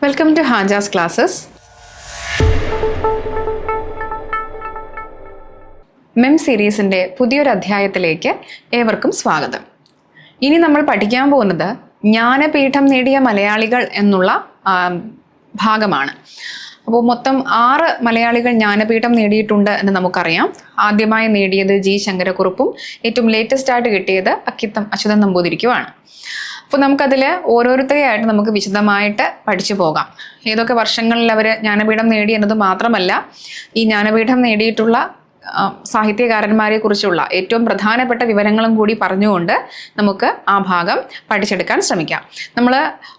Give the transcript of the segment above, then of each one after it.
Welcome to Hajas classes. മെം സീരീസിൻ്റെ പുതിയൊരു അധ്യായത്തിലേക്ക് ഏവർക്കും സ്വാഗതം. ഇനി നമ്മൾ പഠിക്കാൻ പോകുന്നത് ജ്ഞാനപീഠം നേടിയ മലയാളികൾ എന്നുള്ള ഭാഗമാണ്. അപ്പോൾ മൊത്തം 6 മലയാളികൾ ജ്ഞാനപീഠം നേടിയിട്ടുണ്ട് എന്ന് നമുക്കറിയാം. ആദ്യമായി നേടിയത് ജി ശങ്കരക്കുറുപ്പും ഏറ്റവും ലേറ്റസ്റ്റ് ആയിട്ട് കിട്ടിയത് അക്കിത്തം അച്യുതൻ നമ്പൂതിരിക്കുമാണ്. അപ്പോൾ നമുക്കതിൽ ഓരോരുത്തരെയായിട്ട് നമുക്ക് വിശദമായിട്ട് പഠിച്ചു പോകാം. ഏതൊക്കെ വർഷങ്ങളിൽ അവർ ജ്ഞാനപീഠം നേടി എന്നത് മാത്രമല്ല, ഈ ജ്ഞാനപീഠം നേടിയിട്ടുള്ള സാഹിത്യകാരന്മാരെ കുറിച്ചുള്ള ഏറ്റവും പ്രധാനപ്പെട്ട വിവരങ്ങളും കൂടി പറഞ്ഞുകൊണ്ട് നമുക്ക് ആ ഭാഗം പഠിച്ചെടുക്കാൻ ശ്രമിക്കാം. നമ്മൾ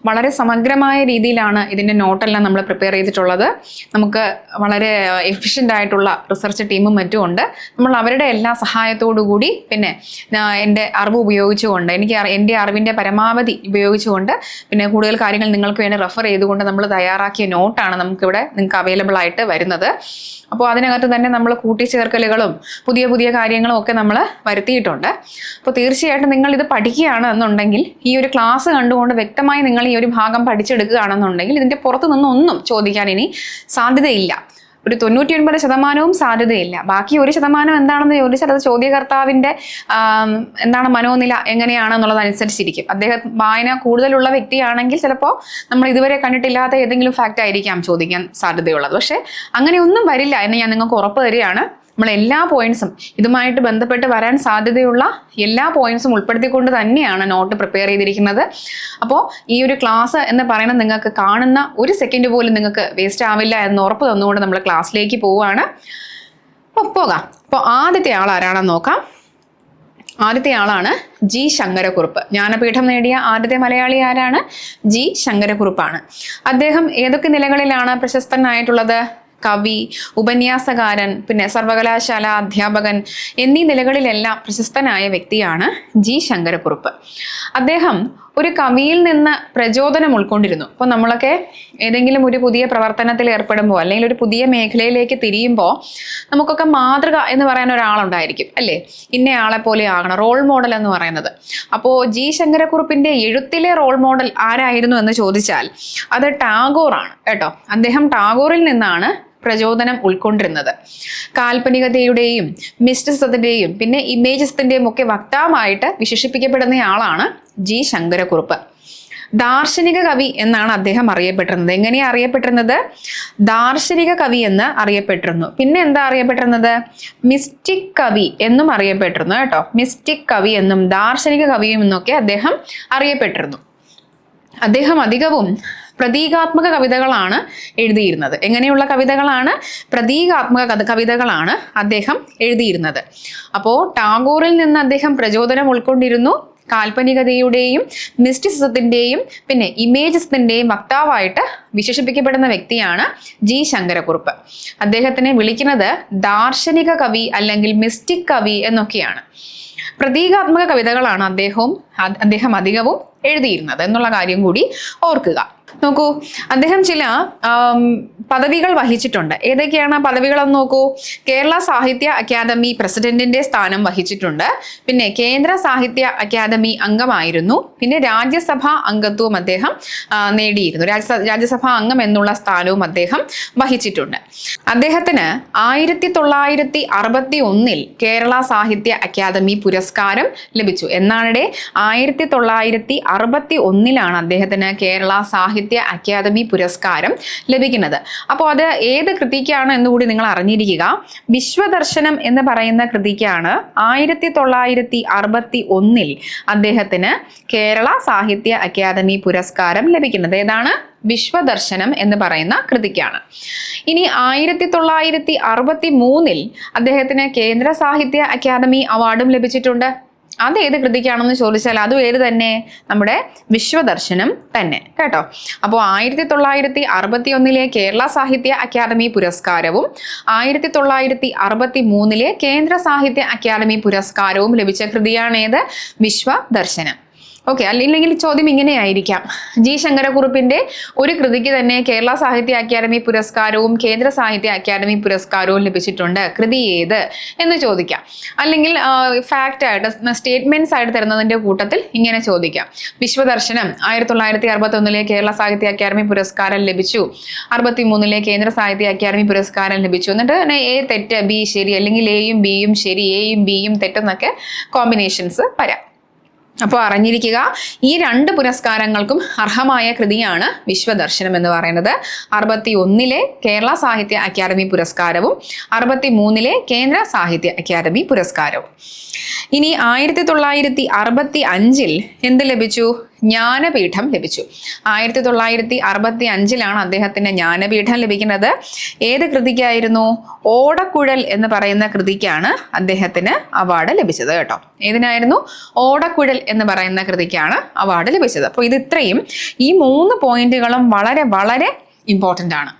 വളരെ സമഗ്രമായ രീതിയിലാണ് ഇതിൻ്റെ നോട്ടെല്ലാം നമ്മൾ പ്രിപ്പയർ ചെയ്തിട്ടുള്ളത്. നമുക്ക് വളരെ എഫിഷ്യൻ്റ് ആയിട്ടുള്ള റിസർച്ച് ടീമും മറ്റും ഉണ്ട്. നമ്മൾ അവരുടെ എല്ലാ സഹായത്തോടു കൂടി, പിന്നെ എൻ്റെ അറിവ് ഉപയോഗിച്ചുകൊണ്ട്, എൻ്റെ അറിവിൻ്റെ പരമാവധി ഉപയോഗിച്ചുകൊണ്ട്, പിന്നെ കൂടുതൽ കാര്യങ്ങൾ നിങ്ങൾക്ക് വേണ്ടി റെഫർ ചെയ്തുകൊണ്ട് നമ്മൾ തയ്യാറാക്കിയ നോട്ടാണ് നമുക്കിവിടെ നിങ്ങൾക്ക് അവൈലബിൾ ആയിട്ട് വരുന്നത്. അപ്പോൾ അതിനകത്ത് തന്നെ നമ്മൾ കൂട്ടിച്ചേർക്കലുകളും പുതിയ പുതിയ കാര്യങ്ങളും ഒക്കെ നമ്മൾ വരുത്തിയിട്ടുണ്ട്. അപ്പോൾ തീർച്ചയായിട്ടും നിങ്ങൾ ഇത് പഠിക്കുകയാണ് എന്നുണ്ടെങ്കിൽ, ഈ ഒരു ക്ലാസ് കണ്ടുകൊണ്ട് വ്യക്തമായി നിങ്ങൾ ഈ ഒരു ഭാഗം പഠിച്ചെടുക്കുകയാണെന്നുണ്ടെങ്കിൽ ഇതിൻ്റെ പുറത്തു നിന്നൊന്നും ചോദിക്കാൻ ഇനി സാധ്യതയില്ല. ഒരു 99% സാധ്യതയില്ല. ബാക്കി 1% എന്താണെന്ന് ചോദിച്ചാൽ അത് ചോദ്യകർത്താവിൻ്റെ എന്താണ് മനോനില എങ്ങനെയാണെന്നുള്ളതനുസരിച്ചിരിക്കും. അദ്ദേഹം വായന കൂടുതലുള്ള വ്യക്തിയാണെങ്കിൽ ചിലപ്പോൾ നമ്മൾ ഇതുവരെ കണ്ടിട്ടില്ലാത്ത ഏതെങ്കിലും ഫാക്റ്റ് ആയിരിക്കാം ചോദിക്കാൻ സാധ്യതയുള്ളത്. പക്ഷേ അങ്ങനെയൊന്നും വരില്ല എന്ന് ഞാൻ നിങ്ങൾക്ക് ഉറപ്പ് തരികയാണ്. നമ്മൾ എല്ലാ പോയിന്റ്സും, ഇതുമായിട്ട് ബന്ധപ്പെട്ട് വരാൻ സാധ്യതയുള്ള എല്ലാ പോയിന്റ്സും ഉൾപ്പെടുത്തിക്കൊണ്ട് തന്നെയാണ് നോട്ട് പ്രിപ്പയർ ചെയ്തിരിക്കുന്നത്. അപ്പോൾ ഈ ഒരു ക്ലാസ് എന്ന് പറയുന്നത് നിങ്ങൾക്ക് കാണുന്ന ഒരു സെക്കൻഡ് പോലും നിങ്ങൾക്ക് വേസ്റ്റ് ആവില്ല എന്ന് ഉറപ്പ് തന്നുകൊണ്ട് നമ്മൾ ക്ലാസ്സിലേക്ക് പോവുകയാണ്. അപ്പോൾ പോകാം. അപ്പോൾ ആദ്യത്തെ ആൾ ആരാണെന്ന് നോക്കാം. ആദ്യത്തെ ആളാണ് ജി ശങ്കരക്കുറുപ്പ്. ജ്ഞാനപീഠം നേടിയ ആദ്യത്തെ മലയാളി ആരാണ്? ജി ശങ്കരക്കുറുപ്പാണ്. അദ്ദേഹം ഏതൊക്കെ നിലകളിലാണ് പ്രശസ്തനായിട്ടുള്ളത്? കവി, ഉപന്യാസകാരൻ, പിന്നെ സർവകലാശാല അധ്യാപകൻ എന്നീ നിലകളിലെല്ലാം പ്രശസ്തനായ വ്യക്തിയാണ് ജി ശങ്കരക്കുറുപ്പ്. അദ്ദേഹം ഒരു കവിയിൽ നിന്ന് പ്രചോദനം ഉൾക്കൊണ്ടിരുന്നു. അപ്പോൾ നമ്മളൊക്കെ ഏതെങ്കിലും ഒരു പുതിയ പ്രവർത്തനത്തിൽ ഏർപ്പെടുമ്പോൾ, അല്ലെങ്കിൽ ഒരു പുതിയ മേഖലയിലേക്ക് തിരിയുമ്പോൾ നമുക്കൊക്കെ മാതൃക എന്ന് പറയാൻ ഒരാളുണ്ടായിരിക്കും, അല്ലേ? ഇന്നയാളെ പോലെ ആകണം, റോൾ മോഡൽ എന്ന് പറയുന്നത്. അപ്പോൾ ജി ശങ്കരക്കുറുപ്പിൻ്റെ എഴുത്തിലെ റോൾ മോഡൽ ആരായിരുന്നു എന്ന് ചോദിച്ചാൽ അത് ടാഗോറാണ് കേട്ടോ. അദ്ദേഹം ടാഗോറിൽ നിന്നാണ് പ്രചോദനം ഉൾക്കൊണ്ടിരുന്നത്. കാൽപ്പനികതയുടെയും മിസ്റ്റിസത്തിൻ്റെയും പിന്നെ ഇമേജസിൻ്റെയും ഒക്കെ വക്താവായിട്ട് വിശേഷിപ്പിക്കപ്പെടുന്നയാളാണ് ജി ശങ്കരക്കുറുപ്പ്. ദാർശനിക കവി എന്നാണ് അദ്ദേഹം അറിയപ്പെട്ടിരുന്നത്. എങ്ങനെയാണ് അറിയപ്പെട്ടിരുന്നത്? ദാർശനിക കവി എന്ന് അറിയപ്പെട്ടിരുന്നു. പിന്നെ എന്താ അറിയപ്പെട്ടിരുന്നത്? മിസ്റ്റിക് കവി എന്നും അറിയപ്പെട്ടിരുന്നു കേട്ടോ. മിസ്റ്റിക് കവി എന്നും ദാർശനിക കവിയും എന്നൊക്കെ അദ്ദേഹം അറിയപ്പെട്ടിരുന്നു. അദ്ദേഹം അധികവും പ്രതീകാത്മക കവിതകളാണ് എഴുതിയിരുന്നത്. എങ്ങനെയുള്ള കവിതകളാണ്? പ്രതീകാത്മക കവിതകളാണ് അദ്ദേഹം എഴുതിയിരുന്നത്. അപ്പോൾ ടാഗോറിൽ നിന്ന് അദ്ദേഹം പ്രചോദനം ഉൾക്കൊണ്ടിരുന്നു. കാൽപ്പനികതയുടെയും മിസ്റ്റിസിസത്തിൻ്റെയും പിന്നെ ഇമേജസിൻ്റെയും വക്താവായിട്ട് വിശേഷിപ്പിക്കപ്പെടുന്ന വ്യക്തിയാണ് ജി ശങ്കരക്കുറുപ്പ്. അദ്ദേഹത്തിനെ വിളിക്കുന്നത് ദാർശനിക കവി അല്ലെങ്കിൽ മിസ്റ്റിക് കവി എന്നൊക്കെയാണ്. പ്രതീകാത്മക കവിതകളാണ് അദ്ദേഹം അധികവും എഴുതിയിരുന്നത് എന്നുള്ള കാര്യം കൂടി ഓർക്കുക. നോക്കൂ, അദ്ദേഹം ചില പദവികൾ വഹിച്ചിട്ടുണ്ട്. ഏതൊക്കെയാണ് ആ പദവികളെന്ന് നോക്കൂ. കേരള സാഹിത്യ അക്കാദമി പ്രസിഡന്റിന്റെ സ്ഥാനം വഹിച്ചിട്ടുണ്ട്. പിന്നെ കേന്ദ്ര സാഹിത്യ അക്കാദമി അംഗമായിരുന്നു. പിന്നെ രാജ്യസഭാ അംഗത്വവും അദ്ദേഹം നേടിയിരുന്നു. രാജ്യസഭാ അംഗം എന്നുള്ള സ്ഥാനവും അദ്ദേഹം വഹിച്ചിട്ടുണ്ട്. അദ്ദേഹത്തിന് 1961 കേരള സാഹിത്യ അക്കാദമി പുരസ്കാരം ലഭിച്ചു. എന്നാണ് 1961 അദ്ദേഹത്തിന് കേരള സാഹിത്യ അക്കാദമി പുരസ്കാരം ലഭിക്കുന്നത്. അപ്പോൾ അത് ഏത് കൃതിക്കാണ് എന്നുകൂടി നിങ്ങൾ അറിഞ്ഞിരിക്കുക. വിശ്വദർശനം എന്ന് പറയുന്ന കൃതിക്കാണ് 1961 അദ്ദേഹത്തിന് കേരള സാഹിത്യ അക്കാദമി പുരസ്കാരം ലഭിക്കുന്നത്. ഏതാണ്? വിശ്വദർശനം എന്ന് പറയുന്ന കൃതിക്കാണ്. ഇനി 1963 അദ്ദേഹത്തിന് കേന്ദ്ര സാഹിത്യ അക്കാദമി അവാർഡും ലഭിച്ചിട്ടുണ്ട്. അത് ഏത് കൃതിക്കാണെന്ന് ചോദിച്ചാൽ അതും ഏത് തന്നെ? നമ്മുടെ വിശ്വദർശനം തന്നെ കേട്ടോ. അപ്പോൾ 1961 കേരള സാഹിത്യ അക്കാദമി പുരസ്കാരവും 1963 കേന്ദ്ര സാഹിത്യ അക്കാദമി പുരസ്കാരവും ലഭിച്ച കൃതിയാണ് ഏത്? വിശ്വദർശനം. ഓക്കെ, അല്ലെങ്കിൽ ചോദ്യം ഇങ്ങനെയായിരിക്കാം, ജി ശങ്കരക്കുറുപ്പിന്റെ ഒരു കൃതിക്ക് തന്നെ കേരള സാഹിത്യ അക്കാദമി പുരസ്കാരവും കേന്ദ്ര സാഹിത്യ അക്കാദമി പുരസ്കാരവും ലഭിച്ചിട്ടുണ്ട്, കൃതി ഏത് എന്ന് ചോദിക്കാം. അല്ലെങ്കിൽ ഫാക്റ്റ് ആയിട്ട് സ്റ്റേറ്റ്മെന്റ്സ് ആയിട്ട് തരുന്നതിന്റെ കൂട്ടത്തിൽ ഇങ്ങനെ ചോദിക്കാം, വിശ്വദർശനം 1961 കേരള സാഹിത്യ അക്കാദമി പുരസ്കാരം ലഭിച്ചു, 63 കേന്ദ്ര സാഹിത്യ അക്കാദമി പുരസ്കാരം ലഭിച്ചു, എന്നിട്ട് തന്നെ എ തെറ്റ് ബി ശരി, അല്ലെങ്കിൽ എയും ബിയും ശരി എയും ബിയും തെറ്റെന്നൊക്കെ കോമ്പിനേഷൻസ് വരാം. അപ്പോൾ അറിഞ്ഞിരിക്കുക, ഈ 2 പുരസ്കാരങ്ങൾക്കും അർഹമായ കൃതിയാണ് വിശ്വദർശനം എന്ന് പറയുന്നത്. 61 കേരള സാഹിത്യ അക്കാദമി പുരസ്കാരവും 63 കേന്ദ്ര സാഹിത്യ അക്കാദമി പുരസ്കാരവും. ഇനി 1965 എന്ത് ലഭിച്ചു? ജ്ഞാനപീഠം ലഭിച്ചു. 1965 അദ്ദേഹത്തിന് ജ്ഞാനപീഠം ലഭിക്കുന്നത്. ഏത് കൃതിക്കായിരുന്നു? ഓടക്കുഴൽ എന്ന് പറയുന്ന കൃതിക്കാണ് അദ്ദേഹത്തിന് അവാർഡ് ലഭിച്ചത് കേട്ടോ. ഏതിനായിരുന്നു? ഓടക്കുഴൽ എന്ന് പറയുന്ന കൃതിക്കാണ് അവാർഡ് ലഭിച്ചത്. അപ്പോൾ ഇത് ഇത്രയും ഈ 3 പോയിന്റുകളും വളരെ വളരെ ഇമ്പോർട്ടൻ്റ് ആണ്.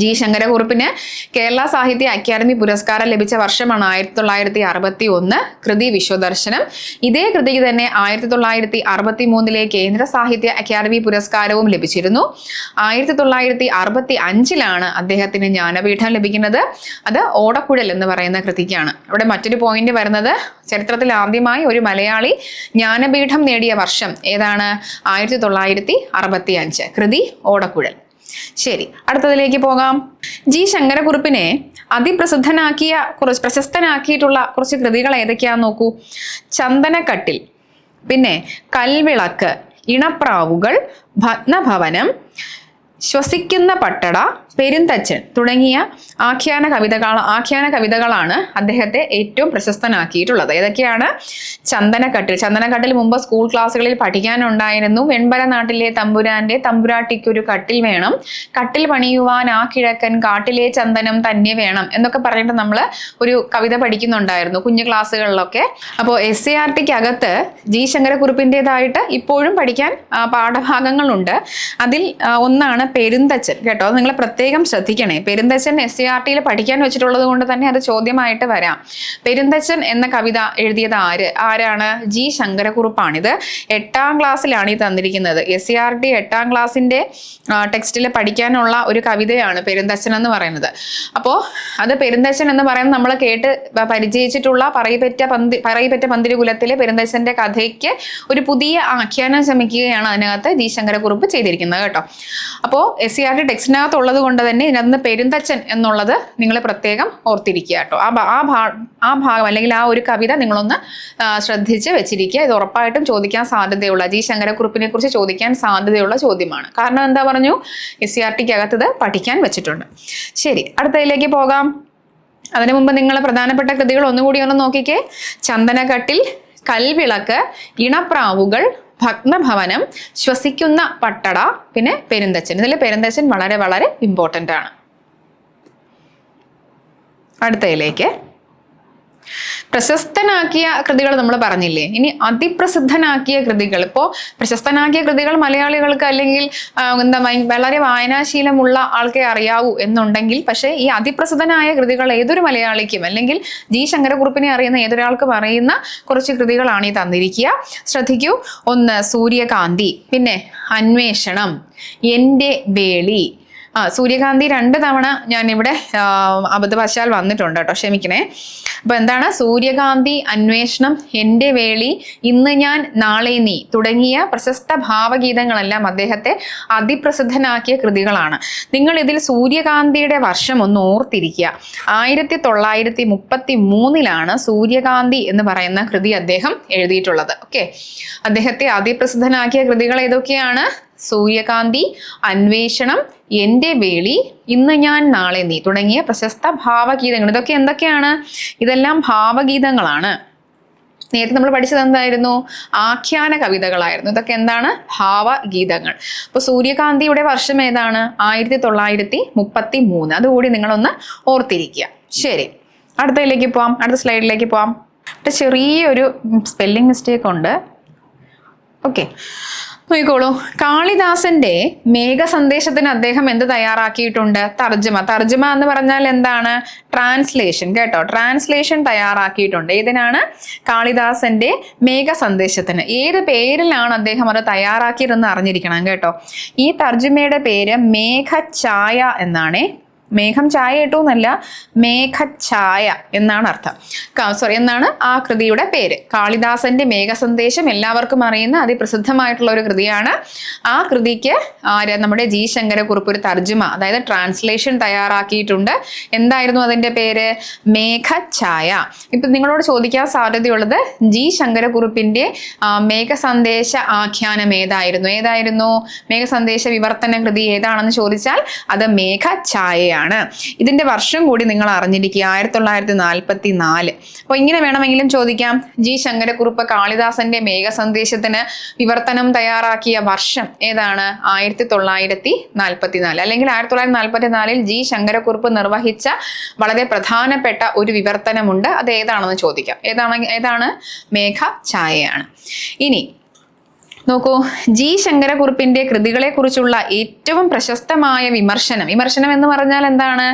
ജി ശങ്കരക്കുറുപ്പിന് കേരള സാഹിത്യ അക്കാദമി പുരസ്കാരം ലഭിച്ച വർഷമാണ് 1961, കൃതി വിശ്വദർശനം. ഇതേ കൃതിക്ക് തന്നെ 1963 കേന്ദ്ര സാഹിത്യ അക്കാദമി പുരസ്കാരവും ലഭിച്ചിരുന്നു. 1965 അദ്ദേഹത്തിന് ജ്ഞാനപീഠം ലഭിക്കുന്നത്. അത് ഓടക്കുഴൽ എന്ന് പറയുന്ന കൃതിക്കാണ്. അവിടെ മറ്റൊരു പോയിന്റ് വരുന്നത്, ചരിത്രത്തിൽ ആദ്യമായി ഒരു മലയാളി ജ്ഞാനപീഠം നേടിയ വർഷം ഏതാണ്? 1965, കൃതി ഓടക്കുഴൽ. ശരി, അടുത്തതിലേക്ക് പോകാം. ജി ശങ്കരക്കുറുപ്പിനെ പ്രശസ്തനാക്കിയിട്ടുള്ള കുറച്ച് കൃതികൾ ഏതൊക്കെയാന്ന് നോക്കൂ. ചന്ദനക്കട്ടിൽ, പിന്നെ കൽവിളക്ക്, ഇണപ്രാവുകൾ, ഭഗ്നഭവനം, ശ്വസിക്കുന്ന പട്ടട, പെരുന്തച്ചൻ തുടങ്ങിയ ആഖ്യാന കവിതകളാണ് അദ്ദേഹത്തെ ഏറ്റവും പ്രശസ്തനാക്കിയിട്ടുള്ളത്. ഏതൊക്കെയാണ്? ചന്ദനക്കട്ടിൽ മുമ്പ് സ്കൂൾ ക്ലാസ്സുകളിൽ പഠിക്കാനുണ്ടായിരുന്നു. വെൺപര നാട്ടിലെ തമ്പുരാന്റെ തമ്പുരാട്ടിക്കൊരു കട്ടിൽ വേണം, കട്ടിൽ പണിയുവാൻ ആ കിഴക്കൻ കാട്ടിലെ ചന്ദനം തന്നെ വേണം എന്നൊക്കെ പറഞ്ഞിട്ട് നമ്മൾ ഒരു കവിത പഠിക്കുന്നുണ്ടായിരുന്നു കുഞ്ഞു ക്ലാസ്സുകളിലൊക്കെ. അപ്പോൾ SCERTക്ക് അകത്ത് ജി ശങ്കരക്കുറുപ്പിൻ്റെതായിട്ട് ഇപ്പോഴും പഠിക്കാൻ പാഠഭാഗങ്ങളുണ്ട്. അതിൽ ഒന്നാണ് പെരുന്തച്ചൻ കേട്ടോ. നിങ്ങൾ പ്രത്യേകം ശ്രദ്ധിക്കണേ. പെരുന്തച്ചൻ SCERTയിൽ പഠിക്കാൻ വെച്ചിട്ടുള്ളത് കൊണ്ട് തന്നെ അത് ചോദ്യമായിട്ട് വരാം. പെരുന്തച്ചൻ എന്ന കവിത എഴുതിയത് ആരാണ്? ജി ശങ്കരക്കുറുപ്പാണിത്. 8ാം ക്ലാസ്സിലാണ് ഈ തന്നിരിക്കുന്നത്. SCERT 8ാം ക്ലാസ്സിന്റെ ടെക്സ്റ്റിൽ പഠിക്കാനുള്ള ഒരു കവിതയാണ് പെരുന്തച്ചൻ എന്ന് പറയുന്നത്. അപ്പോൾ അത് പെരുന്തച്ചൻ എന്ന് പറയുന്നത് നമ്മൾ കേട്ട് പരിചയിച്ചിട്ടുള്ള പറയിപ്പറ്റ പന്തിരുകുലത്തിലെ പെരുന്തച്ചന്റെ കഥയ്ക്ക് ഒരു പുതിയ ആഖ്യാനം ശ്രമിക്കുകയാണ് അതിനകത്ത് ജി ശങ്കരക്കുറുപ്പ് ചെയ്തിരിക്കുന്നത് കേട്ടോ. അപ്പോൾ SCERT ടെക്സ്റ്റിനകത്തുള്ളത് കൊണ്ട് തന്നെ ഇതിനകത്ത് പെരുന്തച്ചൻ എന്നുള്ളത് നിങ്ങൾ പ്രത്യേകം ഓർത്തിരിക്കുക കേട്ടോ. ആ ഭാഗം അല്ലെങ്കിൽ ആ ഒരു കവിത നിങ്ങളൊന്ന് ശ്രദ്ധിച്ച് വെച്ചിരിക്കുക. ഇത് ഉറപ്പായിട്ടും ചോദിക്കാൻ സാധ്യതയുള്ള, ജി ശങ്കരക്കുറുപ്പിനെ കുറിച്ച് ചോദിക്കാൻ സാധ്യതയുള്ള ചോദ്യമാണ്. കാരണം എന്താ പറഞ്ഞു? SCERTക്ക് അകത്ത് ഇത് പഠിക്കാൻ വെച്ചിട്ടുണ്ട്. ശരി, അടുത്തതിലേക്ക് പോകാം. അതിനു മുമ്പ് നിങ്ങൾ പ്രധാനപ്പെട്ട കൃതികൾ ഒന്നുകൂടി ഒന്ന് നോക്കിക്കേ. ചന്ദനക്കട്ടിൽ, കൽവിളക്ക്, ഇണപ്രാവുകൾ, ഭഗ്നഭവനം, ശ്വസിക്കുന്ന പട്ടട, പിന്നെ പെരുന്തച്ചൻ. ഇതിൽ പെരുന്തച്ചൻ വളരെ വളരെ ഇമ്പോർട്ടൻ്റ് ആണ്. അടുത്തതിലേക്ക് പ്രശസ്തനാക്കിയ കൃതികൾ നമ്മൾ പറഞ്ഞില്ലേ. ഇനി അതിപ്രസിദ്ധനാക്കിയ കൃതികൾ. ഇപ്പോൾ പ്രശസ്തനാക്കിയ കൃതികൾ മലയാളികൾക്ക് അല്ലെങ്കിൽ വളരെ വായനാശീലമുള്ള ആൾക്കേ അറിയാവൂ എന്നുണ്ടെങ്കിൽ, പക്ഷേ ഈ അതിപ്രസിദ്ധനായ കൃതികൾ ഏതൊരു മലയാളിക്കും അല്ലെങ്കിൽ ജി ശങ്കരക്കുറുപ്പിനെ അറിയുന്ന ഏതൊരാൾക്കും അറിയുന്ന കുറച്ച് കൃതികളാണ് ഈ തന്നിരിക്കുക. ശ്രദ്ധിക്കൂ. ഒന്ന് സൂര്യകാന്തി, പിന്നെ അന്വേഷണം, എൻ്റെ വേളി. സൂര്യകാന്തി 2 തവണ ഞാനിവിടെ അബദ്ധവശാൽ വന്നിട്ടുണ്ട് കേട്ടോ, ക്ഷമിക്കണേ. അപ്പൊ എന്താണ്? സൂര്യകാന്തി, അന്വേഷണം, എൻ്റെ വേളി, ഇന്ന് ഞാൻ നാളെ നീ തുടങ്ങിയ പ്രശസ്ത ഭാവഗീതങ്ങളെല്ലാം അദ്ദേഹത്തെ അതിപ്രസിദ്ധനാക്കിയ കൃതികളാണ്. നിങ്ങൾ ഇതിൽ സൂര്യകാന്തിയുടെ വർഷം ഒന്ന് ഓർത്തിരിക്കുക. 1933 സൂര്യകാന്തി എന്ന് പറയുന്ന കൃതി അദ്ദേഹം എഴുതിയിട്ടുള്ളത്. ഓക്കെ, അദ്ദേഹത്തെ അതിപ്രസിദ്ധനാക്കിയ കൃതികൾ ഏതൊക്കെയാണ്? സൂര്യകാന്തി, അന്വേഷണം, എൻ്റെ വേളി, ഇന്ന് ഞാൻ നാളെ നീ തുടങ്ങിയ പ്രശസ്ത ഭാവഗീതങ്ങൾ. ഇതൊക്കെ എന്തൊക്കെയാണ്? ഇതെല്ലാം ഭാവഗീതങ്ങളാണ്. നേരത്തെ നമ്മൾ പഠിച്ചത് എന്തായിരുന്നു? ആഖ്യാന കവിതകളായിരുന്നു. ഇതൊക്കെ എന്താണ്? ഭാവഗീതങ്ങൾ. അപ്പോൾ സൂര്യകാന്തിയുടെ വർഷം ഏതാണ്? 1933. അതുകൂടി നിങ്ങളൊന്ന് ഓർത്തിരിക്കുക. ശരി, അടുത്തതിലേക്ക് പോവാം. അടുത്ത സ്ലൈഡിലേക്ക് പോവാം. ചെറിയൊരു സ്പെല്ലിംഗ് മിസ്റ്റേക്ക് ഉണ്ട്. ഓക്കെ, നോക്കിക്കോളൂ, കാളിദാസന്റെ മേഘസന്ദേശത്തിന് അദ്ദേഹം എന്ത് തയ്യാറാക്കിയിട്ടുണ്ട്? തർജ്ജമ എന്ന് പറഞ്ഞാൽ എന്താണ്? ട്രാൻസ്ലേഷൻ. കേട്ടോ, ട്രാൻസ്ലേഷൻ തയ്യാറാക്കിയിട്ടുണ്ട്. ഇതിനാണ് കാളിദാസന്റെ മേഘസന്ദേശത്തിന്. ഏത് പേരിലാണ് അദ്ദേഹം അത് തയ്യാറാക്കിയതെന്ന് അറിഞ്ഞിരിക്കണം കേട്ടോ. ഈ തർജ്ജമയുടെ പേര് മേഘഛായ എന്നാണ്. മേഘം ചായ ഇട്ടു എന്നല്ല, മേഘഛായ എന്നാണ് അർത്ഥം. എന്നാണ് ആ കൃതിയുടെ പേര്. കാളിദാസന്റെ മേഘസന്ദേശം എല്ലാവർക്കും അറിയുന്ന അതിപ്രസിദ്ധമായിട്ടുള്ള ഒരു കൃതിയാണ്. ആ കൃതിക്ക് നമ്മുടെ ജി ശങ്കരക്കുറുപ്പ് ഒരു തർജ്ജമ, അതായത് ട്രാൻസ്ലേഷൻ തയ്യാറാക്കിയിട്ടുണ്ട്. എന്തായിരുന്നു അതിന്റെ പേര്? മേഘഛായ. ഇപ്പൊ നിങ്ങളോട് ചോദിക്കാൻ സാധ്യതയുള്ളത് ജി ശങ്കരക്കുറുപ്പിന്റെ മേഘസന്ദേശ ആഖ്യാനം ഏതായിരുന്നു? മേഘസന്ദേശ വിവർത്തന കൃതി ഏതാണെന്ന് ചോദിച്ചാൽ അത് മേഘഛായ. ഇതിന്റെ വർഷം കൂടി നിങ്ങൾ അറിഞ്ഞിരിക്കുക, 1944. അപ്പൊ ഇങ്ങനെ വേണമെങ്കിലും ചോദിക്കാം, ജി ശങ്കരക്കുറുപ്പ് കാളിദാസന്റെ മേഘസന്ദേശത്തിന് വിവർത്തനം തയ്യാറാക്കിയ വർഷം ഏതാണ്? 1944. അല്ലെങ്കിൽ 1944 ജി ശങ്കരക്കുറുപ്പ് നിർവഹിച്ച വളരെ പ്രധാനപ്പെട്ട ഒരു വിവർത്തനമുണ്ട്. അത് ഏതാണെന്ന് ചോദിക്കാം. ഏതാണ്? മേഘഛായയാണ്. ഇനി നോക്കൂ, ജി ശങ്കരക്കുറുപ്പിന്റെ കൃതികളെ കുറിച്ചുള്ള ഏറ്റവും പ്രശസ്തമായ വിമർശനം എന്ന് പറഞ്ഞാൽ എന്താണ്?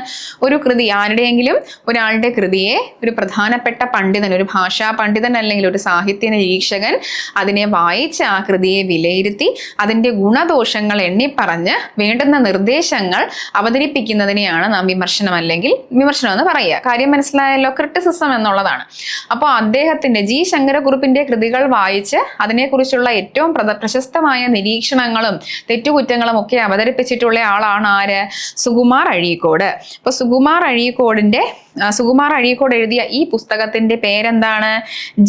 ഒരു കൃതി, ആരുടെയെങ്കിലും ഒരാളുടെ കൃതിയെ ഒരു പ്രധാനപ്പെട്ട പണ്ഡിതൻ, ഒരു ഭാഷാ പണ്ഡിതൻ അല്ലെങ്കിൽ ഒരു സാഹിത്യ നിരീക്ഷകൻ അതിനെ വായിച്ച് ആ കൃതിയെ വിലയിരുത്തി അതിന്റെ ഗുണദോഷങ്ങൾ എണ്ണിപ്പറഞ്ഞ് വേണ്ടുന്ന നിർദ്ദേശങ്ങൾ അവതരിപ്പിക്കുന്നതിനെയാണ് നാം വിമർശനം എന്ന് പറയുക. കാര്യം മനസ്സിലായല്ലോ? ക്രിറ്റിസിസം എന്നുള്ളതാണ്. അപ്പോൾ അദ്ദേഹത്തിന്റെ ജി ശങ്കരക്കുറുപ്പിന്റെ കൃതികൾ വായിച്ച് അതിനെക്കുറിച്ചുള്ള ഏറ്റവും പ്രശസ്തമായ നിരീക്ഷണങ്ങളും തെറ്റുകുറ്റങ്ങളും ഒക്കെ അവതരിപ്പിച്ചിട്ടുള്ള ആളാണ് ആര്? സുകുമാർ അഴീക്കോട്. അപ്പൊ സുകുമാർ അഴീക്കോട് എഴുതിയ ഈ പുസ്തകത്തിന്റെ പേരെന്താണ്?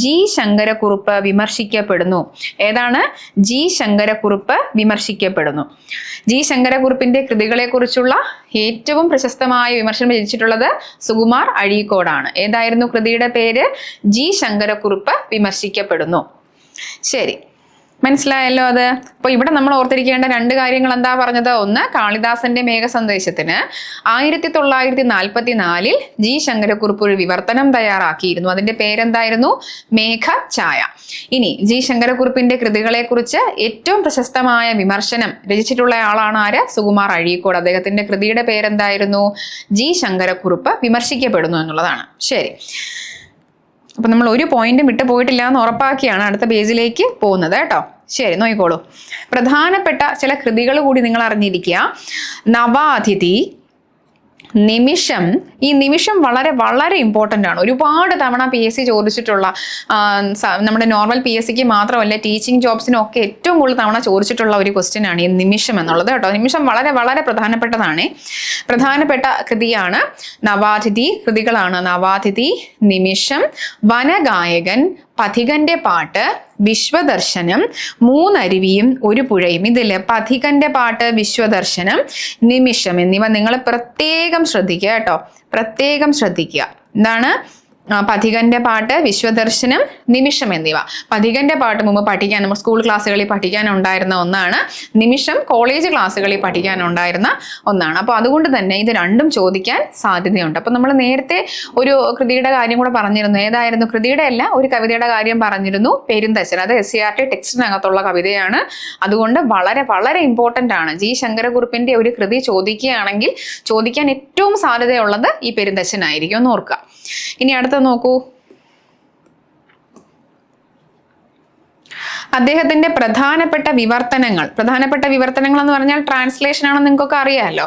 ജി ശങ്കരക്കുറുപ്പ് വിമർശിക്കപ്പെടുന്നു. ഏതാണ്? ജി ശങ്കരക്കുറുപ്പ് വിമർശിക്കപ്പെടുന്നു. ജി ശങ്കരക്കുറുപ്പിന്റെ കൃതികളെ കുറിച്ചുള്ള ഏറ്റവും പ്രശസ്തമായ വിമർശനം രചിച്ചിട്ടുള്ളത് സുകുമാർ അഴീക്കോടാണ്. ഏതായിരുന്നു കൃതിയുടെ പേര്? ജി ശങ്കരക്കുറുപ്പ് വിമർശിക്കപ്പെടുന്നു. ശരി, മനസ്സിലായല്ലോ അത്. അപ്പൊ ഇവിടെ നമ്മൾ ഓർത്തിരിക്കേണ്ട രണ്ട് കാര്യങ്ങൾ എന്താ പറഞ്ഞത്? ഒന്ന്, കാളിദാസന്റെ മേഘസന്ദേശത്തിന് 1944 ജി ശങ്കരക്കുറുപ്പ് ഒരു വിവർത്തനം തയ്യാറാക്കിയിരുന്നു. അതിന്റെ പേരെന്തായിരുന്നു? മേഘഛായ. ഇനി ജി ശങ്കരക്കുറുപ്പിന്റെ കൃതികളെ കുറിച്ച് ഏറ്റവും പ്രശസ്തമായ വിമർശനം രചിച്ചിട്ടുള്ള ആളാണ് ആര്? സുകുമാർ അഴീക്കോട്. അദ്ദേഹത്തിന്റെ കൃതിയുടെ പേരെന്തായിരുന്നു? ജി ശങ്കരക്കുറുപ്പ് വിമർശിക്കപ്പെടുന്നു എന്നുള്ളതാണ്. ശരി, അപ്പൊ നമ്മൾ ഒരു പോയിന്റും വിട്ടു പോയിട്ടില്ല എന്ന് ഉറപ്പാക്കിയാണ് അടുത്ത പേജിലേക്ക് പോകുന്നത് കേട്ടോ. ശരി, നോക്കിക്കോളൂ. പ്രധാനപ്പെട്ട ചില കൃതികൾ കൂടി നിങ്ങൾ അറിഞ്ഞിരിക്കുക. നവാതിഥി, നിമിഷം. ഈ നിമിഷം വളരെ വളരെ ഇമ്പോർട്ടൻ്റ് ആണ്. ഒരുപാട് തവണ PSC ചോദിച്ചിട്ടുള്ള, നമ്മുടെ നോർമൽ PSCക്ക് മാത്രമല്ല ടീച്ചിങ് ജോബ്സിനും ഒക്കെ ഏറ്റവും കൂടുതൽ തവണ ചോദിച്ചിട്ടുള്ള ഒരു ക്വസ്റ്റ്യൻ ആണ് ഈ നിമിഷം എന്നുള്ളത് കേട്ടോ. നിമിഷം വളരെ വളരെ പ്രധാനപ്പെട്ടതാണ്. പ്രധാനപ്പെട്ട കൃതിയാണ്. നവാതിഥി കൃതികളാണ് നവാതിഥി, നിമിഷം, വനഗായകൻ, പഥികന്റെ പാട്ട്, വിശ്വദർശനം, മൂന്നരുവിയും ഒരു പുഴയും. ഇതില് പഥികന്റെ പാട്ട്, വിശ്വദർശനം, നിമിഷം എന്നിവ നിങ്ങൾ പ്രത്യേകം ശ്രദ്ധിക്കുക കേട്ടോ. പ്രത്യേകം ശ്രദ്ധിക്കുക. എന്താണ്? പഥികന്റെ പാട്ട്, വിശ്വദർശനം, നിമിഷം എന്നിവ. പഥികന്റെ പാട്ട് മുമ്പ് പഠിക്കാൻ നമ്മൾ സ്കൂൾ ക്ലാസ്സുകളിൽ പഠിക്കാനുണ്ടായിരുന്ന ഒന്നാണ്. നിമിഷം കോളേജ് ക്ലാസ്സുകളിൽ പഠിക്കാനുണ്ടായിരുന്ന ഒന്നാണ്. അപ്പോൾ അതുകൊണ്ട് തന്നെ ഇത് രണ്ടും ചോദിക്കാൻ സാധ്യതയുണ്ട്. അപ്പോൾ നമ്മൾ നേരത്തെ ഒരു കൃതിയുടെ കാര്യം കൂടെ പറഞ്ഞിരുന്നു. ഏതായിരുന്നു? കൃതിയുടെ അല്ല, ഒരു കവിതയുടെ കാര്യം പറഞ്ഞിരുന്നു. പെരുന്തച്ചൻ. അത് SCERT ടെക്സ്റ്റിനകത്തുള്ള കവിതയാണ്. അതുകൊണ്ട് വളരെ വളരെ ഇമ്പോർട്ടൻ്റ് ആണ്. ജി ശങ്കരക്കുറുപ്പിന്റെ ഒരു കൃതി ചോദിക്കുകയാണെങ്കിൽ ചോദിക്കാൻ ഏറ്റവും സാധ്യതയുള്ളത് ഈ പെരുന്തച്ചനായിരിക്കും എന്ന് ഓർക്കുക. ഇനി അടുത്ത നോക്കൂ. അദ്ദേഹത്തിന്റെ പ്രധാനപ്പെട്ട വിവർത്തനങ്ങൾ എന്ന് പറഞ്ഞാൽ ട്രാൻസ്ലേഷൻ ആണെന്ന് നിങ്ങൾക്കൊക്കെ അറിയാമല്ലോ.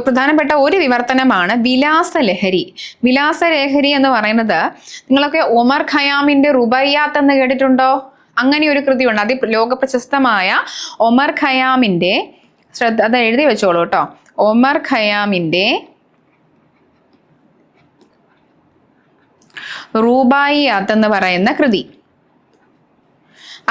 പ്രധാനപ്പെട്ട ഒരു വിവർത്തനമാണ് വിലാസലഹരി. വിലാസലഹരി എന്ന് പറയുന്നത് നിങ്ങളൊക്കെ ഒമർ ഖയാമിന്റെ റുബയ്യാത്ത് എന്ന് കേട്ടിട്ടുണ്ടോ? അങ്ങനെ ഒരു കൃതിയുണ്ട്. ലോകപ്രശസ്തമായ ഒമർ ഖയാമിന്റെ, അത് എഴുതി വെച്ചോളൂ കേട്ടോ. ഒമർ ഖയാമിന്റെ റൂബായിയാത്ത് എന്ന് പറയുന്ന കൃതി.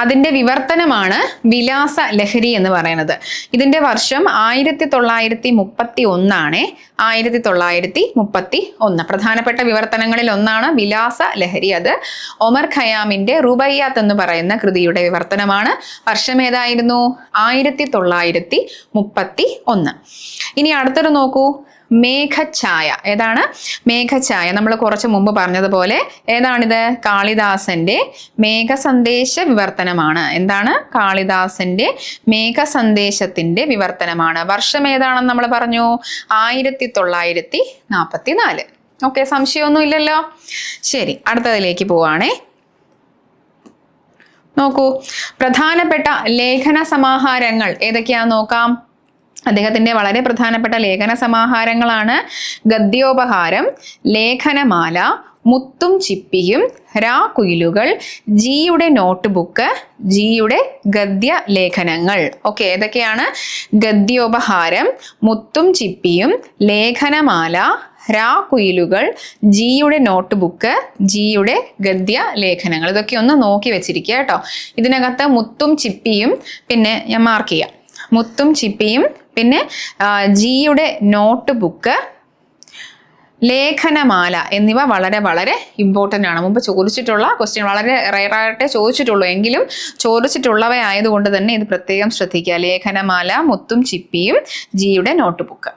അതിന്റെ വിവർത്തനമാണ് വിലാസ ലഹരി എന്ന് പറയുന്നത്. ഇതിന്റെ വർഷം 1931. 1931. പ്രധാനപ്പെട്ട വിവർത്തനങ്ങളിൽ ഒന്നാണ് വിലാസ ലഹരി. അത് ഒമർ ഖയാമിന്റെ റുബയ്യാത്ത് എന്ന് പറയുന്ന കൃതിയുടെ വിവർത്തനമാണ്. വർഷം ഏതായിരുന്നു? 1931. ഇനി അടുത്തൊരു നോക്കൂ. മേഘഛായ. ഏതാണ്? മേഘഛായ. നമ്മൾ കുറച്ച് മുമ്പ് പറഞ്ഞതുപോലെ ഏതാണിത്? കാളിദാസന്റെ മേഘസന്ദേശ വിവർത്തനമാണ്. എന്താണ്? കാളിദാസന്റെ മേഘസന്ദേശത്തിന്റെ വിവർത്തനമാണ്. വർഷം ഏതാണെന്ന് നമ്മൾ പറഞ്ഞു? 1944. ഓക്കെ, സംശയമൊന്നും ഇല്ലല്ലോ. ശരി, അടുത്തതിലേക്ക് പോവാണേ. നോക്കൂ, പ്രധാനപ്പെട്ട ലേഖന സമാഹാരങ്ങൾ ഏതൊക്കെയാന്ന് നോക്കാം. അദ്ദേഹത്തിന്റെ വളരെ പ്രധാനപ്പെട്ട ലേഖന സമാഹാരങ്ങളാണ് ഗദ്യോപഹാരം, ലേഖനമാല, മുത്തും ചിപ്പിയും, രാക്കുയിലുകൾ, ജിയുടെ നോട്ട്ബുക്ക്, ജിയുടെ ഗദ്യ ലേഖനങ്ങൾ. ഓക്കെ, ഏതൊക്കെയാണ്? ഗദ്യോപഹാരം, മുത്തും ചിപ്പിയും, ലേഖനമാല, രാക്കുയിലുകൾ, ജിയുടെ നോട്ട്ബുക്ക്, ജിയുടെ ഗദ്യ ലേഖനങ്ങൾ. ഇതൊക്കെ ഒന്ന് നോക്കി വെച്ചിരിക്കുക കേട്ടോ. ഇതിനകത്ത് മുത്തും ചിപ്പിയും, പിന്നെ ഞാൻ മാർക്ക് ചെയ്യാം, മുത്തും ചിപ്പിയും, പിന്നെ ജിയുടെ നോട്ട് ബുക്ക്, ലേഖനമാല എന്നിവ വളരെ വളരെ ഇമ്പോർട്ടൻ്റ് ആണ്. മുമ്പ് ചോദിച്ചിട്ടുള്ള ക്വസ്റ്റ്യൻ, വളരെ റയറായിട്ടേ ചോദിച്ചിട്ടുള്ളൂ, എങ്കിലും ചോദിച്ചിട്ടുള്ളവയായതുകൊണ്ട് തന്നെ ഇത് പ്രത്യേകം ശ്രദ്ധിക്കുക. ലേഖനമാല, മുത്തും ചിപ്പിയും, ജിയുടെ നോട്ട് ബുക്ക്.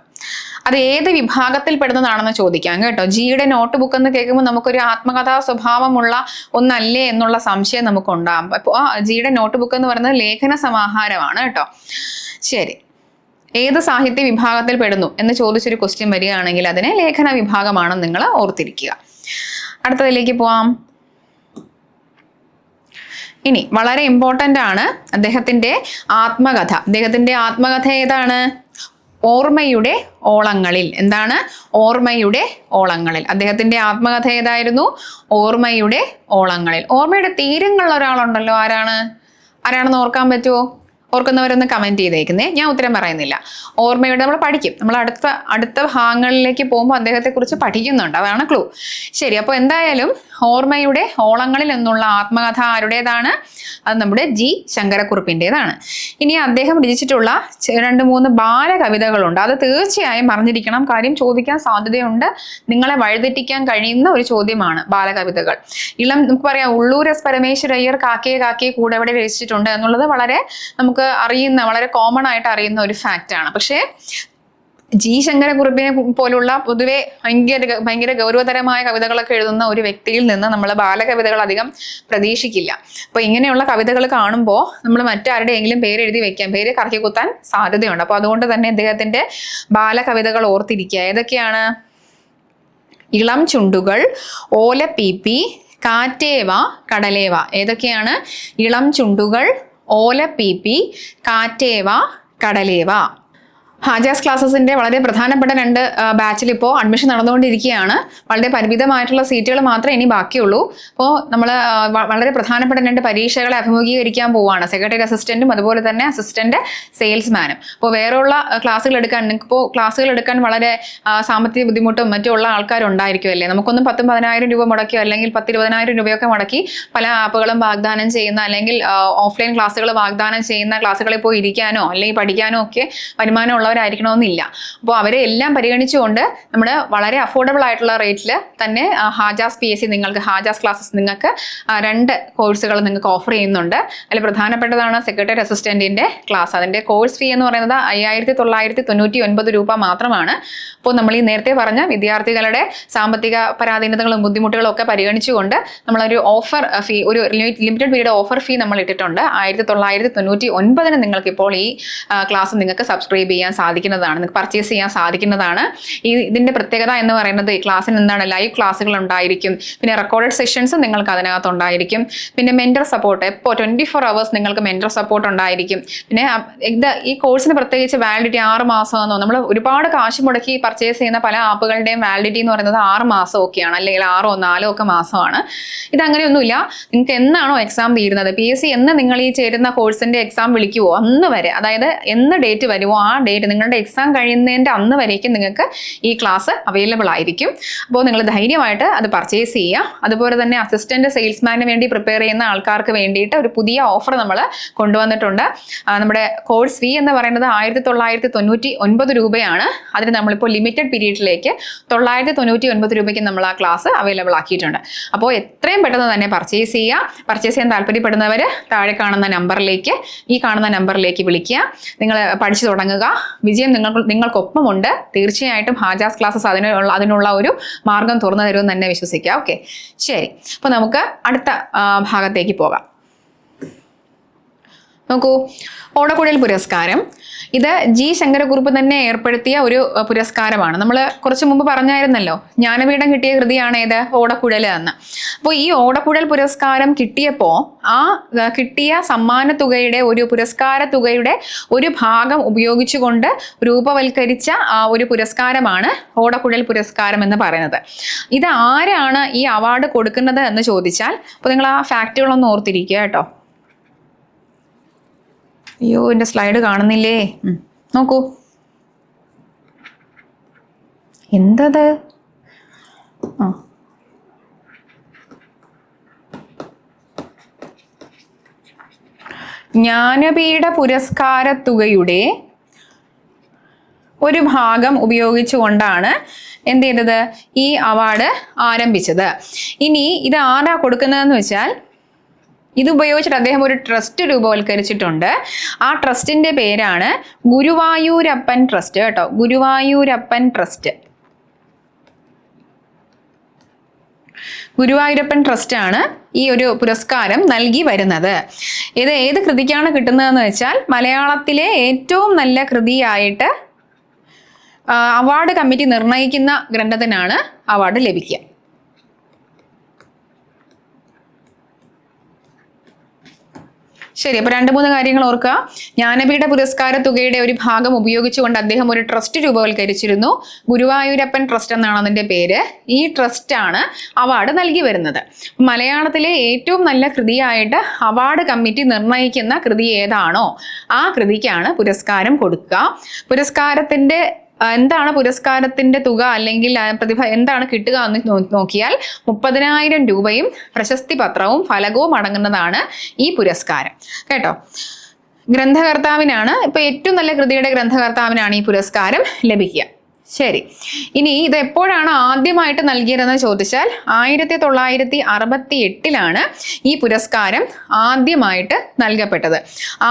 അത് ഏത് വിഭാഗത്തിൽ പെടുന്നതാണെന്ന് ചോദിക്കാം കേട്ടോ. ജിയുടെ നോട്ട് ബുക്ക് എന്ന് കേൾക്കുമ്പോൾ നമുക്കൊരു ആത്മകഥാ സ്വഭാവമുള്ള ഒന്നല്ലേ എന്നുള്ള സംശയം നമുക്കുണ്ടാകും. അപ്പോൾ ജിയുടെ നോട്ട് ബുക്ക് എന്ന് പറയുന്നത് ലേഖന സമാഹാരമാണ് കേട്ടോ. ശരി, ഏത് സാഹിത്യ വിഭാഗത്തിൽ പെടുന്നു എന്ന് ചോദിച്ചൊരു ക്വസ്റ്റ്യൻ വരികയാണെങ്കിൽ അതിനെ ലേഖന വിഭാഗമാണെന്ന് നിങ്ങൾ ഓർത്തിരിക്കുക. അടുത്തതിലേക്ക് പോവാം. ഇനി വളരെ ഇമ്പോർട്ടൻ്റ് ആണ് അദ്ദേഹത്തിന്റെ ആത്മകഥ. അദ്ദേഹത്തിന്റെ ആത്മകഥ ഏതാണ്? ഓർമ്മയുടെ ഓളങ്ങളിൽ. എന്താണ്? ഓർമ്മയുടെ ഓളങ്ങളിൽ. അദ്ദേഹത്തിന്റെ ആത്മകഥ ഏതായിരുന്നു? ഓർമ്മയുടെ ഓളങ്ങളിൽ. ഓർമ്മയുടെ തീരങ്ങളുള്ള ഒരാളുണ്ടല്ലോ, ആരാണെന്ന് ഓർക്കാൻ പറ്റുമോ? ഓർക്കുന്നവരൊന്ന് കമന്റ് ചെയ്തേക്കുന്നേ. ഞാൻ ഉത്തരം പറയുന്നില്ല. ഓർമ്മയുടെ നമ്മൾ പഠിക്കും, നമ്മൾ അടുത്ത ഭാഗങ്ങളിലേക്ക് പോകുമ്പോൾ അദ്ദേഹത്തെ കുറിച്ച് പഠിക്കുന്നുണ്ട്, അതാണ് ക്ലൂ. ശരി, അപ്പോൾ എന്തായാലും ഓർമ്മയുടെ ഓളങ്ങളിൽ എന്നുള്ള ആത്മകഥ ആരുടേതാണ്? അത് നമ്മുടെ ജി ശങ്കരക്കുറുപ്പിൻ്റെതാണ്. ഇനി അദ്ദേഹം രചിച്ചിട്ടുള്ള 2-3 ബാലകവിതകളുണ്ട്. അത് തീർച്ചയായും അറിഞ്ഞിരിക്കണം. കാര്യം ചോദിക്കാൻ സാധ്യതയുണ്ട്, നിങ്ങളെ വഴിതെറ്റിക്കാൻ കഴിയുന്ന ഒരു ചോദ്യമാണ് ബാലകവിതകൾ. നമുക്ക് പറയാം, ഉള്ളൂർ എസ് പരമേശ്വരയ്യർ കാക്കയെ കാക്കയെ കൂടെ എവിടെ രചിച്ചിട്ടുണ്ട് എന്നുള്ളത് വളരെ നമുക്ക് അറിയുന്ന, വളരെ കോമൺ ആയിട്ട് അറിയുന്ന ഒരു ഫാക്റ്റാണ്. പക്ഷേ ജി ശങ്കരക്കുറുപ്പിനെ പോലുള്ള പൊതുവെ ഭയങ്കര ഗൗരവതരമായ കവിതകളൊക്കെ എഴുതുന്ന ഒരു വ്യക്തിയിൽ നിന്ന് നമ്മൾ ബാലകവിതകൾ അധികം പ്രതീക്ഷിക്കില്ല. അപ്പോൾ ഇങ്ങനെയുള്ള കവിതകൾ കാണുമ്പോൾ നമ്മൾ മറ്റാരുടെയെങ്കിലും പേര് എഴുതി വെക്കാം, പേര് കറക്കി കുത്താൻ സാധ്യതയുണ്ട്. അപ്പോൾ അതുകൊണ്ട് തന്നെ അദ്ദേഹത്തിന്റെ ബാലകവിതകൾ ഓർത്തിരിക്കുക. ഏതൊക്കെയാണ്? ഇളം ചുണ്ടുകൾ, ഓലപ്പീപ്പി, കാറ്റേവ, കടലേവ. ഏതൊക്കെയാണ്? ഇളം ചുണ്ടുകൾ, ഓലപ്പീപ്പി, കാറ്റേവ, കടലേവ. ഹാജാസ് ക്ലാസ്സസിന്റെ വളരെ പ്രധാനപ്പെട്ട 2 ബാച്ചിൽ ഇപ്പോൾ അഡ്മിഷൻ നടന്നുകൊണ്ടിരിക്കുകയാണ്. വളരെ പരിമിതമായിട്ടുള്ള സീറ്റുകൾ മാത്രമേ ഇനി ബാക്കിയുള്ളൂ. അപ്പോൾ നമ്മൾ വളരെ പ്രധാനപ്പെട്ട 2 പരീക്ഷകളെ അഭിമുഖീകരിക്കാൻ പോവുകയാണ്. സെക്രട്ടറി അസിസ്റ്റന്റും അതുപോലെ തന്നെ അസിസ്റ്റന്റ് സെയിൽസ്മാനും. അപ്പോൾ വേറെയുള്ള ക്ലാസ്സുകൾ എടുക്കാൻ, നിങ്ങൾക്കിപ്പോൾ ക്ലാസ്സുകൾ എടുക്കാൻ വളരെ സാമ്പത്തിക ബുദ്ധിമുട്ടും മറ്റുള്ള ആൾക്കാരുണ്ടായിരിക്കുമല്ലേ. നമുക്കൊന്നും 10,000-10,000 രൂപ മുടക്കിയോ അല്ലെങ്കിൽ 10,000-20,000 രൂപയൊക്കെ മുടക്കി പല ആപ്പുകളും വാഗ്ദാനം ചെയ്യുന്ന, അല്ലെങ്കിൽ ഓഫ്ലൈൻ ക്ലാസ്സുകൾ വാഗ്ദാനം ചെയ്യുന്ന ക്ലാസ്സുകളിൽ പോയി ഇരിക്കാനോ അല്ലെങ്കിൽ പഠിക്കാനോ ഒക്കെ വരുമാനമുള്ളവരായിരിക്കണമെന്നില്ല. അപ്പോൾ അവരെ എല്ലാം പരിഗണിച്ചുകൊണ്ട് നമ്മൾ വളരെ അഫോർഡബിൾ ആയിട്ടുള്ള റേറ്റിൽ തന്നെ ഹാജാസ് PSC നിങ്ങൾക്ക്, ഹാജാസ് ക്ലാസ്സസ് നിങ്ങൾക്ക് 2 കോഴ്സുകൾ നിങ്ങൾക്ക് ഓഫർ ചെയ്യുന്നുണ്ട്. അതിൽ പ്രധാനപ്പെട്ടതാണ് സെക്രട്ടറി അസിസ്റ്റന്റിന്റെ ക്ലാസ്. അതിന്റെ കോഴ്സ് ഫീ എന്ന് പറയുന്നത് 5,999 രൂപ മാത്രമാണ്. അപ്പോൾ നമ്മൾ ഈ നേരത്തെ പറഞ്ഞ വിദ്യാർത്ഥികളുടെ സാമ്പത്തിക പരാധീനതകളും ബുദ്ധിമുട്ടുകളും ഒക്കെ പരിഗണിച്ചുകൊണ്ട് നമ്മളൊരു ഓഫർ ഫീ, ഒരു ലിമിറ്റഡ് പീരീഡ് ഓഫർ ഫീ നമ്മൾ ഇട്ടിട്ടുണ്ട്. 5,999 നിങ്ങൾക്ക് ഇപ്പോൾ ഈ ക്ലാസ് നിങ്ങൾക്ക് സബ്സ്ക്രൈബ് ചെയ്യാൻ സാധിക്കുന്നതാണ്, നിങ്ങൾക്ക് പർച്ചേസ് ചെയ്യാൻ സാധിക്കുന്നതാണ്. ഇതിന്റെ പ്രത്യേകത എന്ന് പറയുന്നത് ഈ ക്ലാസ്സിന് എന്താണ്, ലൈവ് ക്ലാസ്സുകൾ ഉണ്ടായിരിക്കും, പിന്നെ റെക്കോർഡഡ് സെഷൻസ് നിങ്ങൾക്ക് അതിനകത്ത് ഉണ്ടായിരിക്കും, പിന്നെ മെന്റർ സപ്പോർട്ട് എപ്പോൾ 24 hours നിങ്ങൾക്ക് മെന്റർ സപ്പോർട്ട് ഉണ്ടായിരിക്കും. പിന്നെ ഈ കോഴ്സിന് പ്രത്യേകിച്ച് വാലിഡിറ്റി 6 മാസമെന്നോ, നമ്മൾ ഒരുപാട് കാശ് മുടക്കി പർച്ചേസ് ചെയ്യുന്ന പല ആപ്പുകളുടെയും വാലിഡിറ്റി എന്ന് പറയുന്നത് 6 മാസം ഒക്കെയാണ്, അല്ലെങ്കിൽ 6 or 4 ഒക്കെ മാസമാണ്. ഇതങ്ങനെയൊന്നുമില്ല. നിങ്ങൾക്ക് എന്നാണോ എക്സാം തീരുന്നത്, PSC എന്ന് നിങ്ങൾ ഈ ചേരുന്ന കോഴ്സിന്റെ എക്സാം വിളിക്കുവോ അന്ന് വരെ, അതായത് എന്ന് ഡേറ്റ് വരുമോ ആ ഡേറ്റ്, നിങ്ങളുടെ എക്സാം കഴിയുന്നതിൻ്റെ അന്ന് വരേക്കും നിങ്ങൾക്ക് ഈ ക്ലാസ് അവൈലബിൾ ആയിരിക്കും. അപ്പോൾ നിങ്ങൾ ധൈര്യമായിട്ട് അത് പർച്ചേസ് ചെയ്യുക. അതുപോലെ തന്നെ അസിസ്റ്റന്റ് സെയിൽസ്മാന് വേണ്ടി പ്രിപ്പയർ ചെയ്യുന്ന ആൾക്കാർക്ക് വേണ്ടിയിട്ട് ഒരു പുതിയ ഓഫർ നമ്മൾ കൊണ്ടുവന്നിട്ടുണ്ട്. നമ്മുടെ കോഴ്സ് ഫീ എന്ന് പറയുന്നത് 1,999 രൂപയാണ്. അതിന് നമ്മളിപ്പോൾ ലിമിറ്റഡ് പീരീഡിലേക്ക് 999 രൂപയ്ക്ക് നമ്മൾ ആ ക്ലാസ് അവൈലബിൾ ആക്കിയിട്ടുണ്ട്. അപ്പോൾ എത്രയും പെട്ടെന്ന് തന്നെ പർച്ചേസ് ചെയ്യുക. പർച്ചേസ് ചെയ്യാൻ താല്പര്യപ്പെടുന്നവർ താഴെ കാണുന്ന നമ്പറിലേക്ക്, ഈ കാണുന്ന നമ്പറിലേക്ക് വിളിക്കുക. നിങ്ങൾ പഠിച്ചു തുടങ്ങുക. വിജയം നിങ്ങൾക്കൊപ്പമുണ്ട്. തീർച്ചയായിട്ടും ഹാജാസ് ക്ലാസ്സസ് അതിനുള്ള ഒരു മാർഗം തുറന്നു തരുമെന്ന് തന്നെ വിശ്വസിക്കാം. ഓക്കെ, ശരി. അപ്പോൾ നമുക്ക് അടുത്ത ഭാഗത്തേക്ക് പോകാം. നോക്കൂ, ഓടക്കുഴൽ പുരസ്കാരം ഇത് ജി ശങ്കരക്കുറുപ്പ് തന്നെ ഏർപ്പെടുത്തിയ ഒരു പുരസ്കാരമാണ്. നമ്മൾ കുറച്ച് മുമ്പ് പറഞ്ഞായിരുന്നല്ലോ, ജ്ഞാനപീഠം കിട്ടിയ കൃതിയാണ് ഏത്, ഓടക്കുഴൽ എന്ന്. അപ്പോൾ ഈ ഓടക്കുഴൽ പുരസ്കാരം കിട്ടിയപ്പോൾ ആ കിട്ടിയ സമ്മാന തുകയുടെ പുരസ്കാര തുകയുടെ ഒരു ഭാഗം ഉപയോഗിച്ചുകൊണ്ട് രൂപവൽക്കരിച്ച ഒരു പുരസ്കാരമാണ് ഓടക്കുഴൽ പുരസ്കാരം എന്ന് പറയുന്നത്. ഇത് ആരാണ് ഈ അവാർഡ് കൊടുക്കുന്നത് എന്ന് ചോദിച്ചാൽ, അപ്പോൾ നിങ്ങൾ ആ ഫാക്റ്റുകളൊന്ന് ഓർത്തിരിക്കുക കേട്ടോ. അയ്യോ, എൻ്റെ സ്ലൈഡ് കാണുന്നില്ലേ? നോക്കൂ, എന്തത്? ജ്ഞാനപീഠ പുരസ്കാര തുകയുടെ ഒരു ഭാഗം ഉപയോഗിച്ചുകൊണ്ടാണ് എന്ത് ചെയ്തത്, ഈ അവാർഡ് ആരംഭിച്ചത്. ഇനി ഇത് ആരാ കൊടുക്കുന്നതെന്ന് വെച്ചാൽ, ഇത് ഉപയോഗിച്ചിട്ട് അദ്ദേഹം ഒരു ട്രസ്റ്റ് രൂപവൽക്കരിച്ചിട്ടുണ്ട്. ആ ട്രസ്റ്റിന്റെ പേരാണ് ഗുരുവായൂരപ്പൻ ട്രസ്റ്റ് കേട്ടോ. ഗുരുവായൂരപ്പൻ ട്രസ്റ്റ്. ഗുരുവായൂരപ്പൻ ട്രസ്റ്റ് ആണ് ഈ ഒരു പുരസ്കാരം നൽകി വരുന്നത്. ഇത് ഏത് കൃതിക്കാണ് കിട്ടുന്നതെന്ന് വെച്ചാൽ, മലയാളത്തിലെ ഏറ്റവും നല്ല കൃതിയായിട്ട് അവാർഡ് കമ്മിറ്റി നിർണയിക്കുന്ന ഗ്രന്ഥത്തിനാണ് അവാർഡ് ലഭിക്കുക. ശരി, അപ്പൊ 2-3 കാര്യങ്ങൾ ഓർക്കുക. ജ്ഞാനപീഠ പുരസ്കാര തുകയുടെ ഒരു ഭാഗം ഉപയോഗിച്ചുകൊണ്ട് അദ്ദേഹം ഒരു ട്രസ്റ്റ് രൂപവൽക്കരിച്ചിരുന്നു. ഗുരുവായൂരപ്പൻ ട്രസ്റ്റ് എന്നാണ് അതിന്റെ പേര്. ഈ ട്രസ്റ്റാണ് അവാർഡ് നൽകി വരുന്നത്. മലയാളത്തിലെ ഏറ്റവും നല്ല കൃതിയായിട്ട് അവാർഡ് കമ്മിറ്റി നിർണയിക്കുന്ന കൃതി ഏതാണോ ആ കൃതിക്കാണ് പുരസ്കാരം കൊടുക്കുക. പുരസ്കാരത്തിന്റെ എന്താണ് പുരസ്കാരത്തിന്റെ തുക അല്ലെങ്കിൽ പ്രതിഭ എന്താണ് കിട്ടുക എന്ന് നോക്കിയാൽ 30,000 രൂപയും പ്രശസ്തി പത്രവും ഫലകവും അടങ്ങുന്നതാണ് ഈ പുരസ്കാരം കേട്ടോ. ഗ്രന്ഥകർത്താവിനാണ്, ഇപ്പൊ ഏറ്റവും നല്ല കൃതിയുടെ ഗ്രന്ഥകർത്താവിനാണ് ഈ പുരസ്കാരം ലഭിക്കുക. ശരി, ഇനി ഇത് എപ്പോഴാണ് ആദ്യമായിട്ട് നൽകിയതെന്ന് ചോദിച്ചാൽ 1968 ഈ പുരസ്കാരം ആദ്യമായിട്ട് നൽകപ്പെട്ടത്.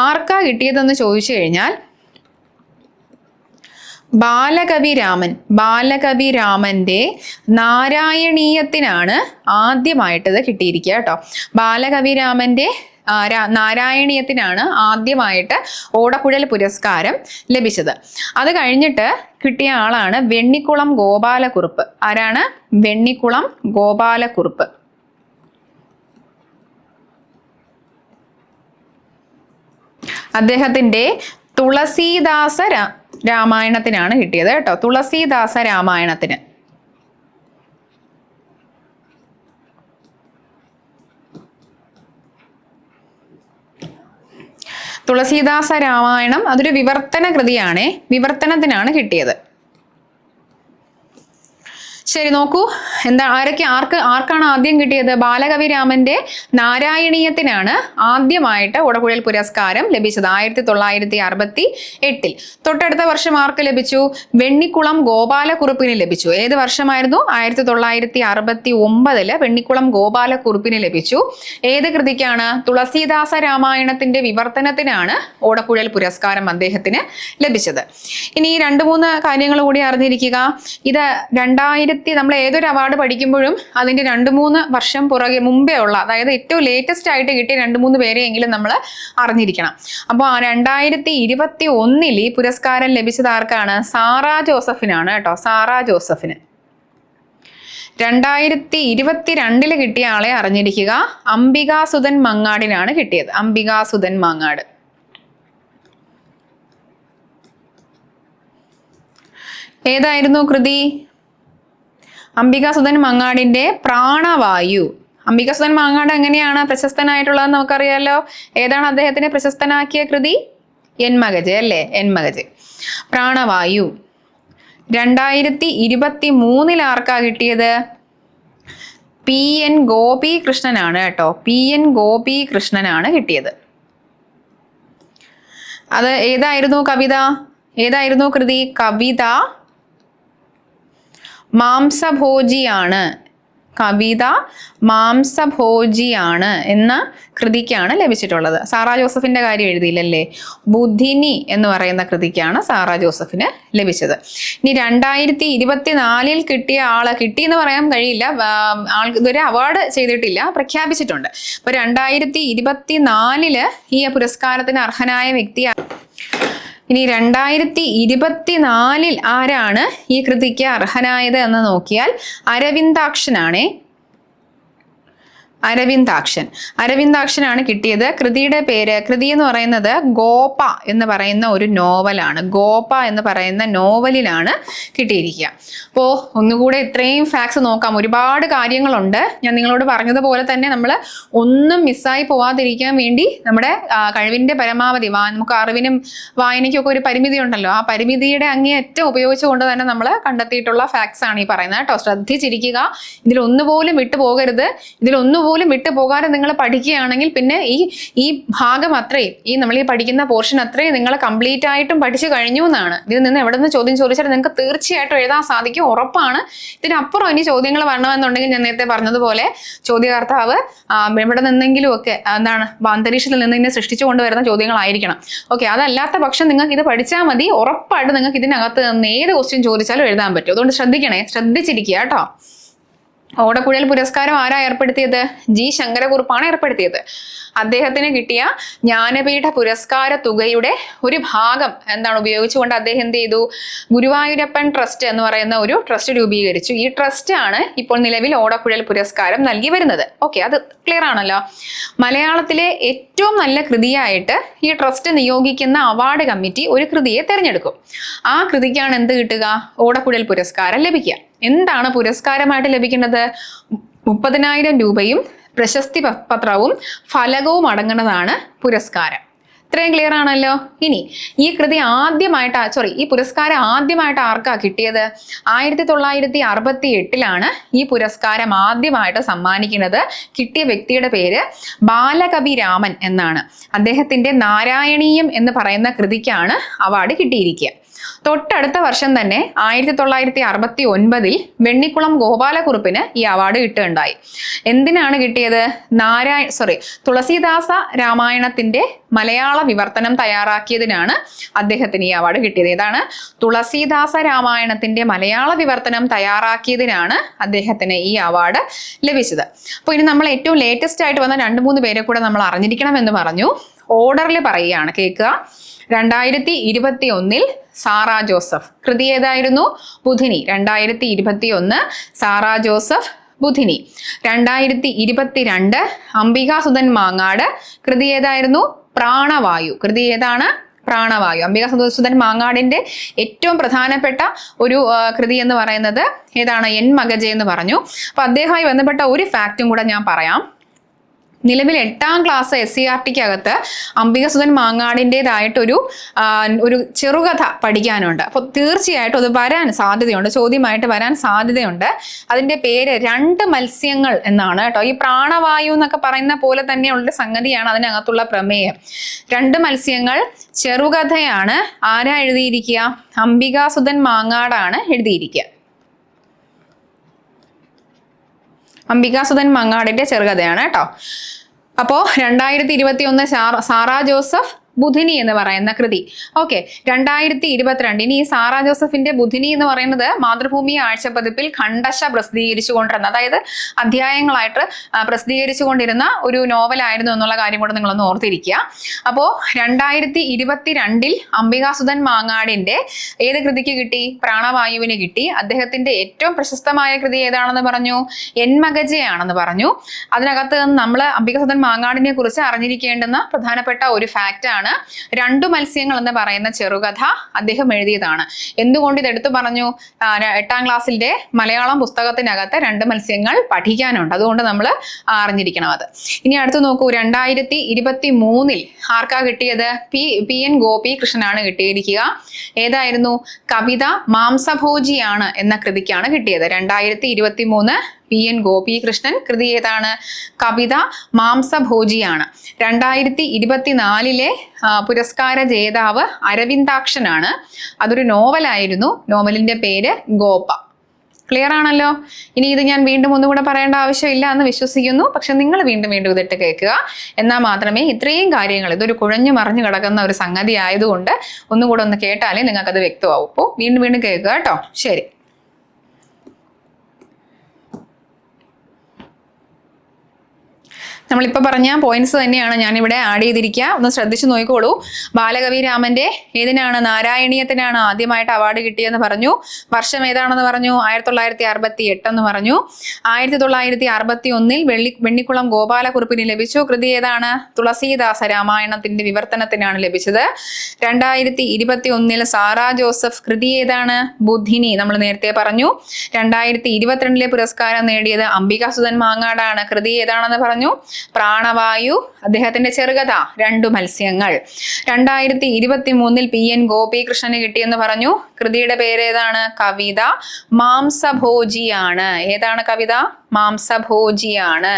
ആർക്കാ കിട്ടിയതെന്ന് ചോദിച്ചു കഴിഞ്ഞാൽ, ബാലകവി രാമന്റെ നാരായണീയത്തിനാണ് ആദ്യമായിട്ടത് കിട്ടിയിരിക്കുക കേട്ടോ. ബാലകവി രാമന്റെ നാരായണീയത്തിനാണ് ആദ്യമായിട്ട് ഓടക്കുഴൽ പുരസ്കാരം ലഭിച്ചത്. അത് കഴിഞ്ഞിട്ട് കിട്ടിയ ആളാണ് വെണ്ണിക്കുളം ഗോപാലക്കുറുപ്പ്. ആരാണ്? വെണ്ണിക്കുളം ഗോപാലക്കുറുപ്പ്. അദ്ദേഹത്തിന്റെ തുളസീദാസ രാമായണത്തിനാണ് കിട്ടിയത് കേട്ടോ. തുളസീദാസ രാമായണത്തിന്. തുളസീദാസ രാമായണം അതൊരു വിവർത്തന കൃതിയാണേ. വിവർത്തനത്തിനാണ് കിട്ടിയത്. ശരി, നോക്കൂ, എന്താ ആർക്കാണ് ആദ്യം കിട്ടിയത്? ബാലകവി രാമന്റെ നാരായണീയത്തിനാണ് ആദ്യമായിട്ട് ഓടക്കുഴൽ പുരസ്കാരം ലഭിച്ചത് 1968. തൊട്ടടുത്ത വർഷം ആർക്ക് ലഭിച്ചു? വെണ്ണിക്കുളം ഗോപാലക്കുറുപ്പിന് ലഭിച്ചു. ഏത് വർഷമായിരുന്നു? 1969 വെണ്ണിക്കുളം ഗോപാലക്കുറുപ്പിന് ലഭിച്ചു. ഏത് കൃതിക്കാണ്? തുളസീദാസ രാമായണത്തിന്റെ വിവർത്തനത്തിനാണ് ഓടക്കുഴൽ പുരസ്കാരം അദ്ദേഹത്തിന് ലഭിച്ചത്. ഇനി 2-3 കാര്യങ്ങൾ കൂടി അറിഞ്ഞിരിക്കുക. ഇത് നമ്മൾ ഏതൊരു അവാർഡ് പഠിക്കുമ്പോഴും അതിന്റെ 2-3 വർഷം മുമ്പേ ഉള്ള, അതായത് ഏറ്റവും ലേറ്റസ്റ്റ് ആയിട്ട് കിട്ടിയ 2-3 പേരെയെങ്കിലും നമ്മൾ അറിഞ്ഞിരിക്കണം. അപ്പോൾ 2021 ഈ പുരസ്കാരം ലഭിച്ചത് ആർക്കാണ്? സാറാ ജോസഫിനാണ് കേട്ടോ. സാറാ ജോസഫിന്. 2022 കിട്ടിയ ആളെ അറിഞ്ഞിരിക്കുക. അംബികാസുധൻ മങ്ങാടിനാണ് കിട്ടിയത്. അംബികാസുധൻ മങ്ങാട്. ഏതായിരുന്നു കൃതി? അംബികാസുധൻ മങ്ങാടിന്റെ പ്രാണവായു. അംബികാസുധൻ മങ്ങാട് എങ്ങനെയാണ് പ്രശസ്തനായിട്ടുള്ളതെന്ന് നമുക്കറിയാലോ. ഏതാണ് അദ്ദേഹത്തിനെ പ്രശസ്തനാക്കിയ കൃതി? എൻമകജ് അല്ലേ? എൻമകജ്. പ്രാണവായു. 2023 ആർക്കാ കിട്ടിയത്? PN ഗോപികൃഷ്ണനാണ് കേട്ടോ. PN ഗോപികൃഷ്ണനാണ് കിട്ടിയത്. അത് ഏതായിരുന്നു കവിത? ഏതായിരുന്നു കൃതി? കവിത മാംസഭോജിയാണ്. കവിത മാംസഭോജിയാണ് എന്ന കൃതിക്കാണ് ലഭിച്ചിട്ടുള്ളത്. സാറാ ജോസഫിന്റെ കാര്യം എഴുതിയില്ലല്ലേ. ബുധിനി എന്ന് പറയുന്ന കൃതിക്കാണ് സാറാ ജോസഫിന് ലഭിച്ചത്. ഇനി 2024 കിട്ടിയ ആളെ കിട്ടിയെന്ന് പറയാൻ കഴിയില്ല, ആൾക്ക് ഇതുവരെ അവാർഡ് ചെയ്തിട്ടില്ല, പ്രഖ്യാപിച്ചിട്ടുണ്ട്. അപ്പൊ 2024 ഈ പുരസ്കാരത്തിന് അർഹനായ വ്യക്തിയാണ്. ഇനി 2024 ആരാണ് ഈ കൃതിക്ക് അർഹനായത് എന്ന് നോക്കിയാൽ അരവിന്ദാക്ഷനാണേ. അരവിന്ദാക്ഷനാണ് കിട്ടിയത്. കൃതിയുടെ പേര്, കൃതി എന്ന് പറയുന്നത് ഗോപ എന്ന് പറയുന്ന ഒരു നോവലാണ്. ഗോപ എന്ന് പറയുന്ന നോവലിലാണ് കിട്ടിയിരിക്കുക. അപ്പോൾ ഒന്നുകൂടെ ഇത്രയും ഫാക്ട്സ് നോക്കാം. ഒരുപാട് കാര്യങ്ങളുണ്ട്. ഞാൻ നിങ്ങളോട് പറഞ്ഞതുപോലെ തന്നെ നമ്മൾ ഒന്നും മിസ്സായി പോവാതിരിക്കാൻ വേണ്ടി നമ്മുടെ കഴിവിൻ്റെ പരമാവധി നമുക്ക് അറിവിനും വായനയ്ക്കും ഒക്കെ ഒരു പരിമിതി ഉണ്ടല്ലോ, ആ പരിമിതിയുടെ അങ്ങേയറ്റം ഉപയോഗിച്ചുകൊണ്ട് തന്നെ നമ്മൾ കണ്ടെത്തിയിട്ടുള്ള ഫാക്ട്സ് ആണ് ഈ പറയുന്നത് കേട്ടോ. ശ്രദ്ധിച്ചിരിക്കുക, ഇതിലൊന്നുപോലും വിട്ടു പോകരുത്. ഇതിലൊന്നുപോലും വിട്ടു പോകാതെ നിങ്ങൾ പഠിക്കുകയാണെങ്കിൽ പിന്നെ ഈ ഭാഗം അത്രയും, നമ്മൾ ഈ പഠിക്കുന്ന പോർഷൻ അത്രയും നിങ്ങൾ കംപ്ലീറ്റ് ആയിട്ടും പഠിച്ചു കഴിഞ്ഞു എന്നാണ്. ഇതിൽ നിന്ന് എവിടെ നിന്ന് ചോദ്യം ചോദിച്ചാൽ നിങ്ങൾക്ക് തീർച്ചയായിട്ടും എഴുതാൻ സാധിക്കും, ഉറപ്പാണ്. ഇതിനപ്പുറം ഇനി ചോദ്യങ്ങൾ വരണമെന്നുണ്ടെങ്കിൽ ഞാൻ നേരത്തെ പറഞ്ഞതുപോലെ ചോദ്യകർത്താവ് എവിടെ നിന്നെങ്കിലും ഒക്കെ എന്താണ് അന്തരീക്ഷത്തിൽ നിന്ന് ഇങ്ങനെ സൃഷ്ടിച്ചു കൊണ്ടുവരുന്ന ചോദ്യങ്ങളായിരിക്കണം. ഓക്കെ, അതല്ലാത്ത പക്ഷം നിങ്ങൾക്ക് ഇത് പഠിച്ചാൽ മതി, ഉറപ്പായിട്ട് നിങ്ങൾക്ക് ഇതിനകത്ത് നിന്ന് ഏത് ക്വസ്റ്റ്യൻ ചോദിച്ചാലും എഴുതാൻ പറ്റും. അതുകൊണ്ട് ശ്രദ്ധിച്ചിരിക്കുക കേട്ടോ. ഓടക്കുഴൽ പുരസ്കാരം ആരാ ഏർപ്പെടുത്തിയത്? ജി ശങ്കരകുറുപ്പാണ് ഏർപ്പെടുത്തിയത്. അദ്ദേഹത്തിന് കിട്ടിയ ജ്ഞാനപീഠ പുരസ്കാര തുകയുടെ ഒരു ഭാഗം ഉപയോഗിച്ചുകൊണ്ട് അദ്ദേഹം എന്ത് ചെയ്തു? ഗുരുവായൂരപ്പൻ ട്രസ്റ്റ് എന്ന് പറയുന്ന ഒരു ട്രസ്റ്റ് രൂപീകരിച്ചു. ഈ ട്രസ്റ്റ് ആണ് ഇപ്പോൾ നിലവിൽ ഓടക്കുഴൽ പുരസ്കാരം നൽകി വരുന്നത്. ഓക്കെ, അത് ക്ലിയർ ആണല്ലോ. മലയാളത്തിലെ ഏറ്റവും നല്ല കൃതിയായിട്ട് ഈ ട്രസ്റ്റ് നിയോഗിക്കുന്ന അവാർഡ് കമ്മിറ്റി ഒരു കൃതിയെ തിരഞ്ഞെടുക്കും. ആ കൃതിക്കാണ് എന്ത് കിട്ടുക? ഓടക്കുഴൽ പുരസ്കാരം ലഭിക്കുക. എന്താണ് പുരസ്കാരമായിട്ട് ലഭിക്കുന്നത്? 30,000 രൂപയും പ്രശസ്തി പത്രവും ഫലകവും അടങ്ങുന്നതാണ് പുരസ്കാരം. ഇത്രയും ക്ലിയർ ആണല്ലോ. ഇനി ഈ പുരസ്കാരം ആദ്യമായിട്ട് ആർക്കാ കിട്ടിയത്? 1968 ഈ പുരസ്കാരം ആദ്യമായിട്ട് സമ്മാനിക്കുന്നത്. കിട്ടിയ വ്യക്തിയുടെ പേര് ബാലകവി രാമൻ എന്നാണ്. അദ്ദേഹത്തിന്റെ നാരായണീയം എന്ന് പറയുന്ന കൃതിക്കാണ് അവാർഡ് കിട്ടിയിരിക്കുക. തൊട്ടടുത്ത വർഷം തന്നെ 1969 വെണ്ണിക്കുളം ഗോപാലകുറുപ്പിന് ഈ അവാർഡ് കിട്ടുകയുണ്ടായി. എന്തിനാണ് കിട്ടിയത്? തുളസീദാസ രാമായണത്തിന്റെ മലയാള വിവർത്തനം തയ്യാറാക്കിയതിനാണ് അദ്ദേഹത്തിന് ഈ അവാർഡ് കിട്ടിയത്. ഏതാണ്? തുളസീദാസ രാമായണത്തിന്റെ മലയാള വിവർത്തനം തയ്യാറാക്കിയതിനാണ് അദ്ദേഹത്തിന് ഈ അവാർഡ് ലഭിച്ചത്. അപ്പോൾ ഇനി നമ്മൾ ഏറ്റവും ലേറ്റസ്റ്റ് ആയിട്ട് വന്ന 2-3 പേരെ കൂടെ നമ്മൾ അറിഞ്ഞിരിക്കണം എന്ന് പറഞ്ഞു. ഓർഡറിൽ പറയുകയാണ്, കേൾക്കുക. 2021 സാറാ ജോസഫ്. കൃതി ഏതായിരുന്നു? ബുധിനി. 2021 സാറാ ജോസഫ്, ബുധിനി. 2022 അംബികാസുധൻ മാങ്ങാട്. കൃതി ഏതായിരുന്നു? പ്രാണവായു. കൃതി ഏതാണ്? പ്രാണവായു. അംബികാസുധൻ മാങ്ങാടിന്റെ ഏറ്റവും പ്രധാനപ്പെട്ട ഒരു കൃതി എന്ന് പറയുന്നത് ഏതാണ്? എൻ മഗജ എന്ന് പറഞ്ഞു. അപ്പൊ അദ്ദേഹവുമായി ബന്ധപ്പെട്ട ഒരു ഫാക്റ്റും കൂടെ ഞാൻ പറയാം. നിലവിൽ 8ാം ക്ലാസ് SCERT-ക്കകത്ത് അംബികാസുധൻ മാങ്ങാടിൻ്റെതായിട്ടൊരു ചെറുകഥ പഠിക്കാനുണ്ട്. അപ്പോൾ തീർച്ചയായിട്ടും അത് വരാൻ സാധ്യതയുണ്ട്, ചോദ്യമായിട്ട് വരാൻ സാധ്യതയുണ്ട്. അതിൻ്റെ പേര് 2 മത്സ്യങ്ങൾ എന്നാണ് കേട്ടോ. ഈ പ്രാണവായു എന്നൊക്കെ പറയുന്ന പോലെ തന്നെയുള്ള സംഗതിയാണ് അതിനകത്തുള്ള പ്രമേയം. 2 മത്സ്യങ്ങൾ ചെറുകഥയാണ്. ആരാ എഴുതിയിരിക്കുക? അംബികാസുധൻ മാങ്ങാടാണ് എഴുതിയിരിക്കുക. അംബികാസുധൻ മാങ്ങാടിന്റെ ചെറുകഥയാണ് കേട്ടോ. അപ്പോൾ 2021 സാറാ ജോസഫ്, ബുധിനി എന്ന് പറയുന്ന കൃതി. ഓക്കെ, 2022 ഇനി ഈ സാറാ ജോസഫിന്റെ ബുധിനി എന്ന് പറയുന്നത് മാതൃഭൂമി ആഴ്ചപ്പതിപ്പിൽ ഖണ്ഡശ പ്രസിദ്ധീകരിച്ചുകൊണ്ടിരുന്ന, അതായത് അധ്യായങ്ങളായിട്ട് പ്രസിദ്ധീകരിച്ചുകൊണ്ടിരുന്ന ഒരു നോവലായിരുന്നു എന്നുള്ള കാര്യം കൂടെ നിങ്ങളൊന്ന് ഓർത്തിരിക്കുക. അപ്പോൾ 2022 അംബികാസുധൻ മാങ്ങാടിന്റെ ഏത് കൃതിക്ക് കിട്ടി? പ്രാണവായുവിന് കിട്ടി. അദ്ദേഹത്തിന്റെ ഏറ്റവും പ്രശസ്തമായ കൃതി ഏതാണെന്ന് പറഞ്ഞു? എൻ മഗജയാണെന്ന് പറഞ്ഞു. അതിനകത്ത് നമ്മൾ അംബികാസുധൻ മാങ്ങാടിനെ കുറിച്ച് അറിഞ്ഞിരിക്കേണ്ടുന്ന പ്രധാനപ്പെട്ട ഒരു ഫാക്റ്റ് ആണ് 2 മത്സ്യങ്ങൾ എന്ന് പറയുന്ന ചെറുകഥ അദ്ദേഹം എഴുതിയതാണ്. എന്തുകൊണ്ട് ഇത് എടുത്തു പറഞ്ഞു? 8ാം ക്ലാസ്സിന്റെ മലയാളം പുസ്തകത്തിനകത്ത് 2 മത്സ്യങ്ങൾ പഠിക്കാനുണ്ട്. അതുകൊണ്ട് നമ്മൾ അറിഞ്ഞിരിക്കണം അത്. ഇനി അടുത്ത് നോക്കൂ. 2023 ആർക്കാ കിട്ടിയത്? PN ഗോപികൃഷ്ണനാണ് കിട്ടിയിരിക്കുക. ഏതായിരുന്നു? കവിത മാംസഭോജിയാണ് എന്ന കൃതിക്കാണ് കിട്ടിയത്. 2023 PN ഗോപികൃഷ്ണൻ. കൃതി ഏതാണ്? കവിത മാംസഭോജിയാണ്. 2024 പുരസ്കാര ജേതാവ് അരവിന്ദാക്ഷനാണ്. അതൊരു നോവലായിരുന്നു. നോവലിന്റെ പേര് ഗോപ. ക്ലിയർ ആണല്ലോ? ഇനി ഇത് ഞാൻ വീണ്ടും ഒന്നുകൂടെ പറയേണ്ട ആവശ്യമില്ല എന്ന് വിശ്വസിക്കുന്നു. പക്ഷെ നിങ്ങൾ വീണ്ടും വീണ്ടും ഇതിട്ട് കേൾക്കുക. എന്നാൽ മാത്രമേ ഇത്രയും കാര്യങ്ങൾ, ഇതൊരു കുഴഞ്ഞു മറിഞ്ഞു കിടക്കുന്ന ഒരു സംഗതി ആയതുകൊണ്ട് ഒന്നുകൂടെ ഒന്ന് കേട്ടാലേ നിങ്ങൾക്കത് വ്യക്തമാവും. അപ്പോൾ വീണ്ടും വീണ്ടും കേൾക്കുക കേട്ടോ. ശരി. നമ്മളിപ്പോൾ പറഞ്ഞ പോയിന്റ്സ് തന്നെയാണ് ഞാനിവിടെ ആഡ് ചെയ്തിരിക്കുക. ഒന്ന് ശ്രദ്ധിച്ചു നോക്കിക്കോളൂ. ബാലകവി രാമന്റെ ഏതിനാണ്, നാരായണീയത്തിനാണ് ആദ്യമായിട്ട് അവാർഡ് കിട്ടിയെന്ന് പറഞ്ഞു. വർഷം ഏതാണെന്ന് പറഞ്ഞു, 1968 എന്ന് പറഞ്ഞു. 1961 വെണ്ണിക്കുളം ഗോപാലകുറുപ്പിന് ലഭിച്ചു. കൃതി ഏതാണ്? തുളസീദാസ രാമായണത്തിന്റെ വിവർത്തനത്തിനാണ് ലഭിച്ചത്. 2021 സാറാ ജോസഫ്, കൃതി ഏതാണ്? ബുദ്ധിനി, നമ്മൾ നേരത്തെ പറഞ്ഞു. 2022 പുരസ്കാരം നേടിയത് അംബികാസുധൻ മാങ്ങാടാണ്. കൃതി ഏതാണെന്ന് പറഞ്ഞു? പ്രാണവായു. അദ്ദേഹത്തിന്റെ ചെറുകഥ 2 മത്സ്യങ്ങൾ. 2023 PN ഗോപികൃഷ്ണന് കിട്ടിയെന്ന് പറഞ്ഞു. കൃതിയുടെ പേരേതാണ്? കവിത മാംസഭോജിയാണ്. ഏതാണ് കവിത? മാംസഭോജിയാണ്.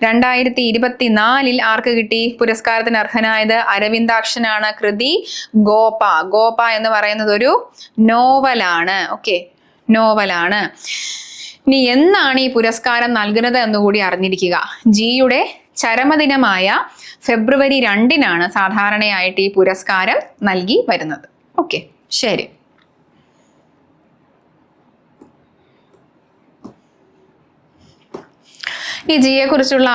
2024 ആർക്ക് കിട്ടി? പുരസ്കാരത്തിന് അർഹനായത് അരവിന്ദാക്ഷനാണ്. കൃതി ഗോപ. ഗോപ എന്ന് പറയുന്നത് ഒരു നോവലാണ്. ഓക്കെ, നോവലാണ്. ഇനി എന്നാണ് ഈ പുരസ്കാരം നൽകുന്നത് എന്നുകൂടി അറിഞ്ഞിരിക്കുക. ജിയുടെ ചരമദിനമായ ഫെബ്രുവരി 2 സാധാരണയായിട്ട് ഈ പുരസ്കാരം നൽകി വരുന്നത്. ഓക്കെ, ശരി. ഈ ജിയെ കുറിച്ചുള്ള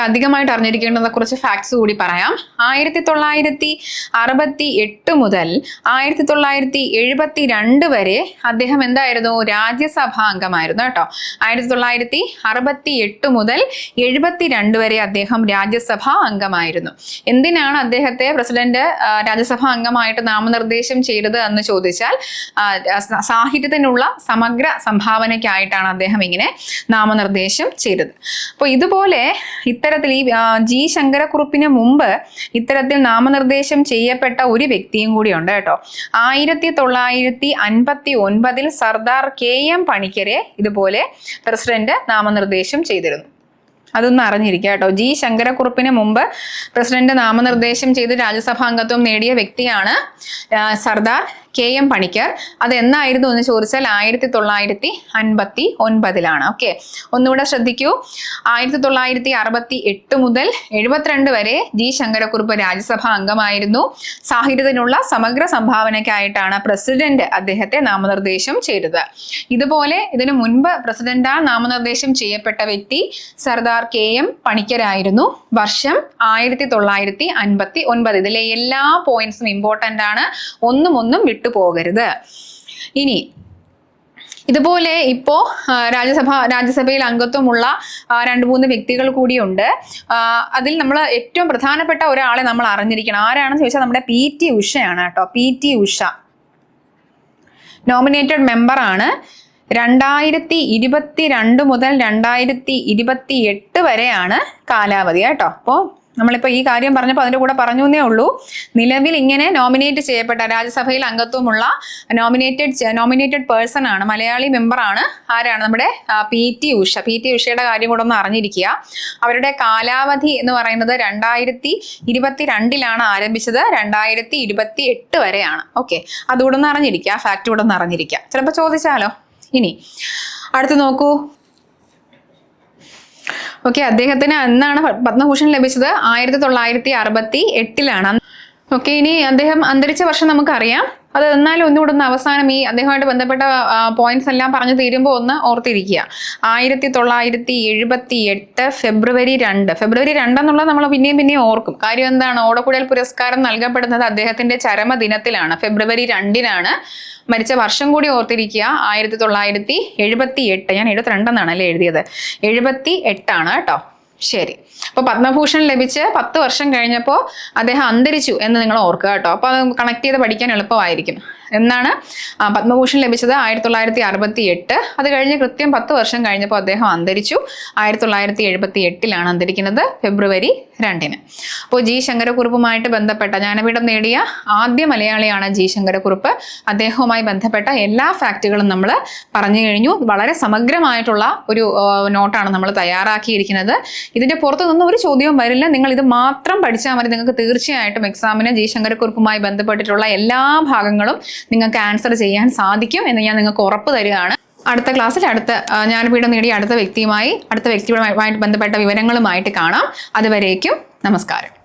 അധികമായിട്ട് അറിഞ്ഞിരിക്കേണ്ട കുറച്ച് ഫാക്ട്സ് കൂടി പറയാം. 1968 മുതൽ 1972 വരെ അദ്ദേഹം എന്തായിരുന്നു? രാജ്യസഭാ അംഗമായിരുന്നു കേട്ടോ. 1968 മുതൽ 72 വരെ അദ്ദേഹം രാജ്യസഭാ അംഗമായിരുന്നു. എന്തിനാണ് അദ്ദേഹത്തെ പ്രസിഡന്റ് രാജ്യസഭാ അംഗമായിട്ട് നാമനിർദ്ദേശം ചെയ്തത് എന്ന് ചോദിച്ചാൽ, സാഹിത്യത്തിനുള്ള സമഗ്ര സംഭാവനയ്ക്കായിട്ടാണ് അദ്ദേഹം ഇങ്ങനെ നാമനിർദ്ദേശം ചെയ്തത്. അപ്പോൾ ഇതുപോലെ ഇത്തരത്തിൽ ഈ ജി ശങ്കരക്കുറുപ്പിന് മുമ്പ് ഇത്തരത്തിൽ നാമനിർദ്ദേശം ചെയ്യപ്പെട്ട ഒരു വ്യക്തിയും കൂടി ഉണ്ട് കേട്ടോ. 1959 സർദാർ KM പണിക്കരെ ഇതുപോലെ പ്രസിഡന്റ് നാമനിർദ്ദേശം ചെയ്തിരുന്നു. അതൊന്ന് അറിഞ്ഞിരിക്കുക കേട്ടോ. ജി ശങ്കരക്കുറുപ്പിന് മുമ്പ് പ്രസിഡന്റ് നാമനിർദ്ദേശം ചെയ്ത് രാജ്യസഭാ അംഗത്വം നേടിയ വ്യക്തിയാണ് സർദാർ KM പണിക്കർ. അത് എന്നായിരുന്നു എന്ന് ചോദിച്ചാൽ 1959 ഓക്കെ, ഒന്നുകൂടെ ശ്രദ്ധിക്കൂ. 1968 മുതൽ 72 വരെ ജി ശങ്കരക്കുറുപ്പ് രാജ്യസഭാ അംഗമായിരുന്നു. സാഹിത്യത്തിനുള്ള സമഗ്ര സംഭാവനയ്ക്കായിട്ടാണ് പ്രസിഡന്റ് അദ്ദേഹത്തെ നാമനിർദ്ദേശം ചെയ്തത്. ഇതുപോലെ ഇതിനു മുൻപ് പ്രസിഡന്റാ നാമനിർദ്ദേശം ചെയ്യപ്പെട്ട വ്യക്തി സർദാർ KM പണിക്കരായിരുന്നു. വർഷം 1959. ഇതിലെ എല്ലാ പോയിന്റ്സും ഇമ്പോർട്ടന്റ് ആണ്, ഒന്നും വിട്ടുപോകരുത്. ഇനി ഇതുപോലെ ഇപ്പോ രാജ്യസഭയിൽ അംഗത്വമുള്ള 2-3 വ്യക്തികൾ കൂടിയുണ്ട്. അതിൽ നമ്മൾ ഏറ്റവും പ്രധാനപ്പെട്ട ഒരാളെ നമ്മൾ അറിഞ്ഞിരിക്കണം. ആരാണെന്ന് ചോദിച്ചാൽ നമ്മുടെ PT ഉഷയാണ് കേട്ടോ. PT ഉഷ നോമിനേറ്റഡ് മെമ്പറാണ്. 2022 മുതൽ 2028 വരെയാണ് കാലാവധി കേട്ടോ. അപ്പോൾ നമ്മളിപ്പോൾ ഈ കാര്യം പറഞ്ഞപ്പോൾ അതിൻ്റെ കൂടെ പറഞ്ഞു എന്നേ ഉള്ളൂ. നിലവിൽ ഇങ്ങനെ നോമിനേറ്റ് ചെയ്യപ്പെട്ട രാജ്യസഭയിൽ അംഗത്വമുള്ള നോമിനേറ്റഡ് പേഴ്സൺ ആണ്, മലയാളി മെമ്പറാണ്. ആരാണ്? നമ്മുടെ PT ഉഷ. PT ഉഷയുടെ കാര്യം കൂടെ ഒന്ന് അറിഞ്ഞിരിക്കുക. അവരുടെ കാലാവധി എന്ന് പറയുന്നത് 2022 ആരംഭിച്ചത്, 2028 വരെയാണ്. ഓക്കെ, അതുകൂടെ ഒന്ന് അറിഞ്ഞിരിക്കുക, ഫാക്ട് കൂടെ ഒന്ന് അറിഞ്ഞിരിക്കുക. ചിലപ്പോൾ ചോദിച്ചാലോ. ഇനി അടുത്ത് നോക്കൂ. ഓക്കെ, അദ്ദേഹത്തിന് എന്നാണ് പത്മഭൂഷൺ ലഭിച്ചത്? 1968. ഓക്കെ, ഇനി അദ്ദേഹം അന്തരിച്ച വർഷം നമുക്കറിയാം. അത് എന്നാലും ഒന്നുകൂടെ ഒന്ന് അവസാനം ഈ അദ്ദേഹമായിട്ട് ബന്ധപ്പെട്ട പോയിന്റ്സ് എല്ലാം പറഞ്ഞു തീരുമ്പോൾ ഒന്ന് ഓർത്തിരിക്കുക. 1978 ഫെബ്രുവരി 2 എന്നുള്ളത് നമ്മൾ പിന്നെയും ഓർക്കും. കാര്യം എന്താണ്? ഓടക്കുഴൽ പുരസ്കാരം നൽകപ്പെടുന്നത് അദ്ദേഹത്തിന്റെ ചരമദിനത്തിലാണ്, ഫെബ്രുവരി 2. മരിച്ച വർഷം കൂടി ഓർത്തിരിക്കുക, 1978. ഞാൻ 72 എന്നാണല്ലേ എഴുതിയത്, 78 കേട്ടോ. ശരി. അപ്പോൾ പത്മഭൂഷൺ ലഭിച്ച് 10 വർഷം കഴിഞ്ഞപ്പോൾ അദ്ദേഹം അന്തരിച്ചു എന്ന് നിങ്ങൾ ഓർക്കുക കേട്ടോ. അപ്പോൾ അത് കണക്ട് ചെയ്ത് പഠിക്കാൻ എളുപ്പമായിരിക്കും. എന്നാണ് പത്മഭൂഷൺ ലഭിച്ചത്? 1968. അത് കഴിഞ്ഞ് കൃത്യം 10 വർഷം കഴിഞ്ഞപ്പോൾ അദ്ദേഹം അന്തരിച്ചു. 1978 അന്തരിക്കുന്നത്, ഫെബ്രുവരി 2. അപ്പോൾ ജി ശങ്കരക്കുറുപ്പുമായിട്ട് ബന്ധപ്പെട്ട ജ്ഞാനപീഠം നേടിയ ആദ്യ മലയാളിയാണ് ജി ശങ്കരക്കുറുപ്പ്. അദ്ദേഹവുമായി ബന്ധപ്പെട്ട എല്ലാ ഫാക്റ്റുകളും നമ്മൾ പറഞ്ഞു കഴിഞ്ഞു. വളരെ സമഗ്രമായിട്ടുള്ള ഒരു നോട്ടാണ് നമ്മൾ തയ്യാറാക്കിയിരിക്കുന്നത്. ഇതിന്റെ പുറത്തു നിന്നും ഒരു ചോദ്യവും വരില്ല. നിങ്ങൾ ഇത് മാത്രം പഠിച്ചാൽ മതി. നിങ്ങൾക്ക് തീർച്ചയായിട്ടും എക്സാമിന് ജി ശങ്കരക്കുറുപ്പുമായി ബന്ധപ്പെട്ടിട്ടുള്ള എല്ലാ ഭാഗങ്ങളും നിങ്ങൾക്ക് ആൻസർ ചെയ്യാൻ സാധിക്കും എന്ന് ഞാൻ നിങ്ങൾക്ക് ഉറപ്പ് തരികയാണ്. അടുത്ത ക്ലാസ്സിൽ ജ്ഞാനപീഠം നേടിയ അടുത്ത വ്യക്തിയുമായിട്ട് ബന്ധപ്പെട്ട വിവരങ്ങളുമായിട്ട് കാണാം. അതുവരേക്കും നമസ്കാരം.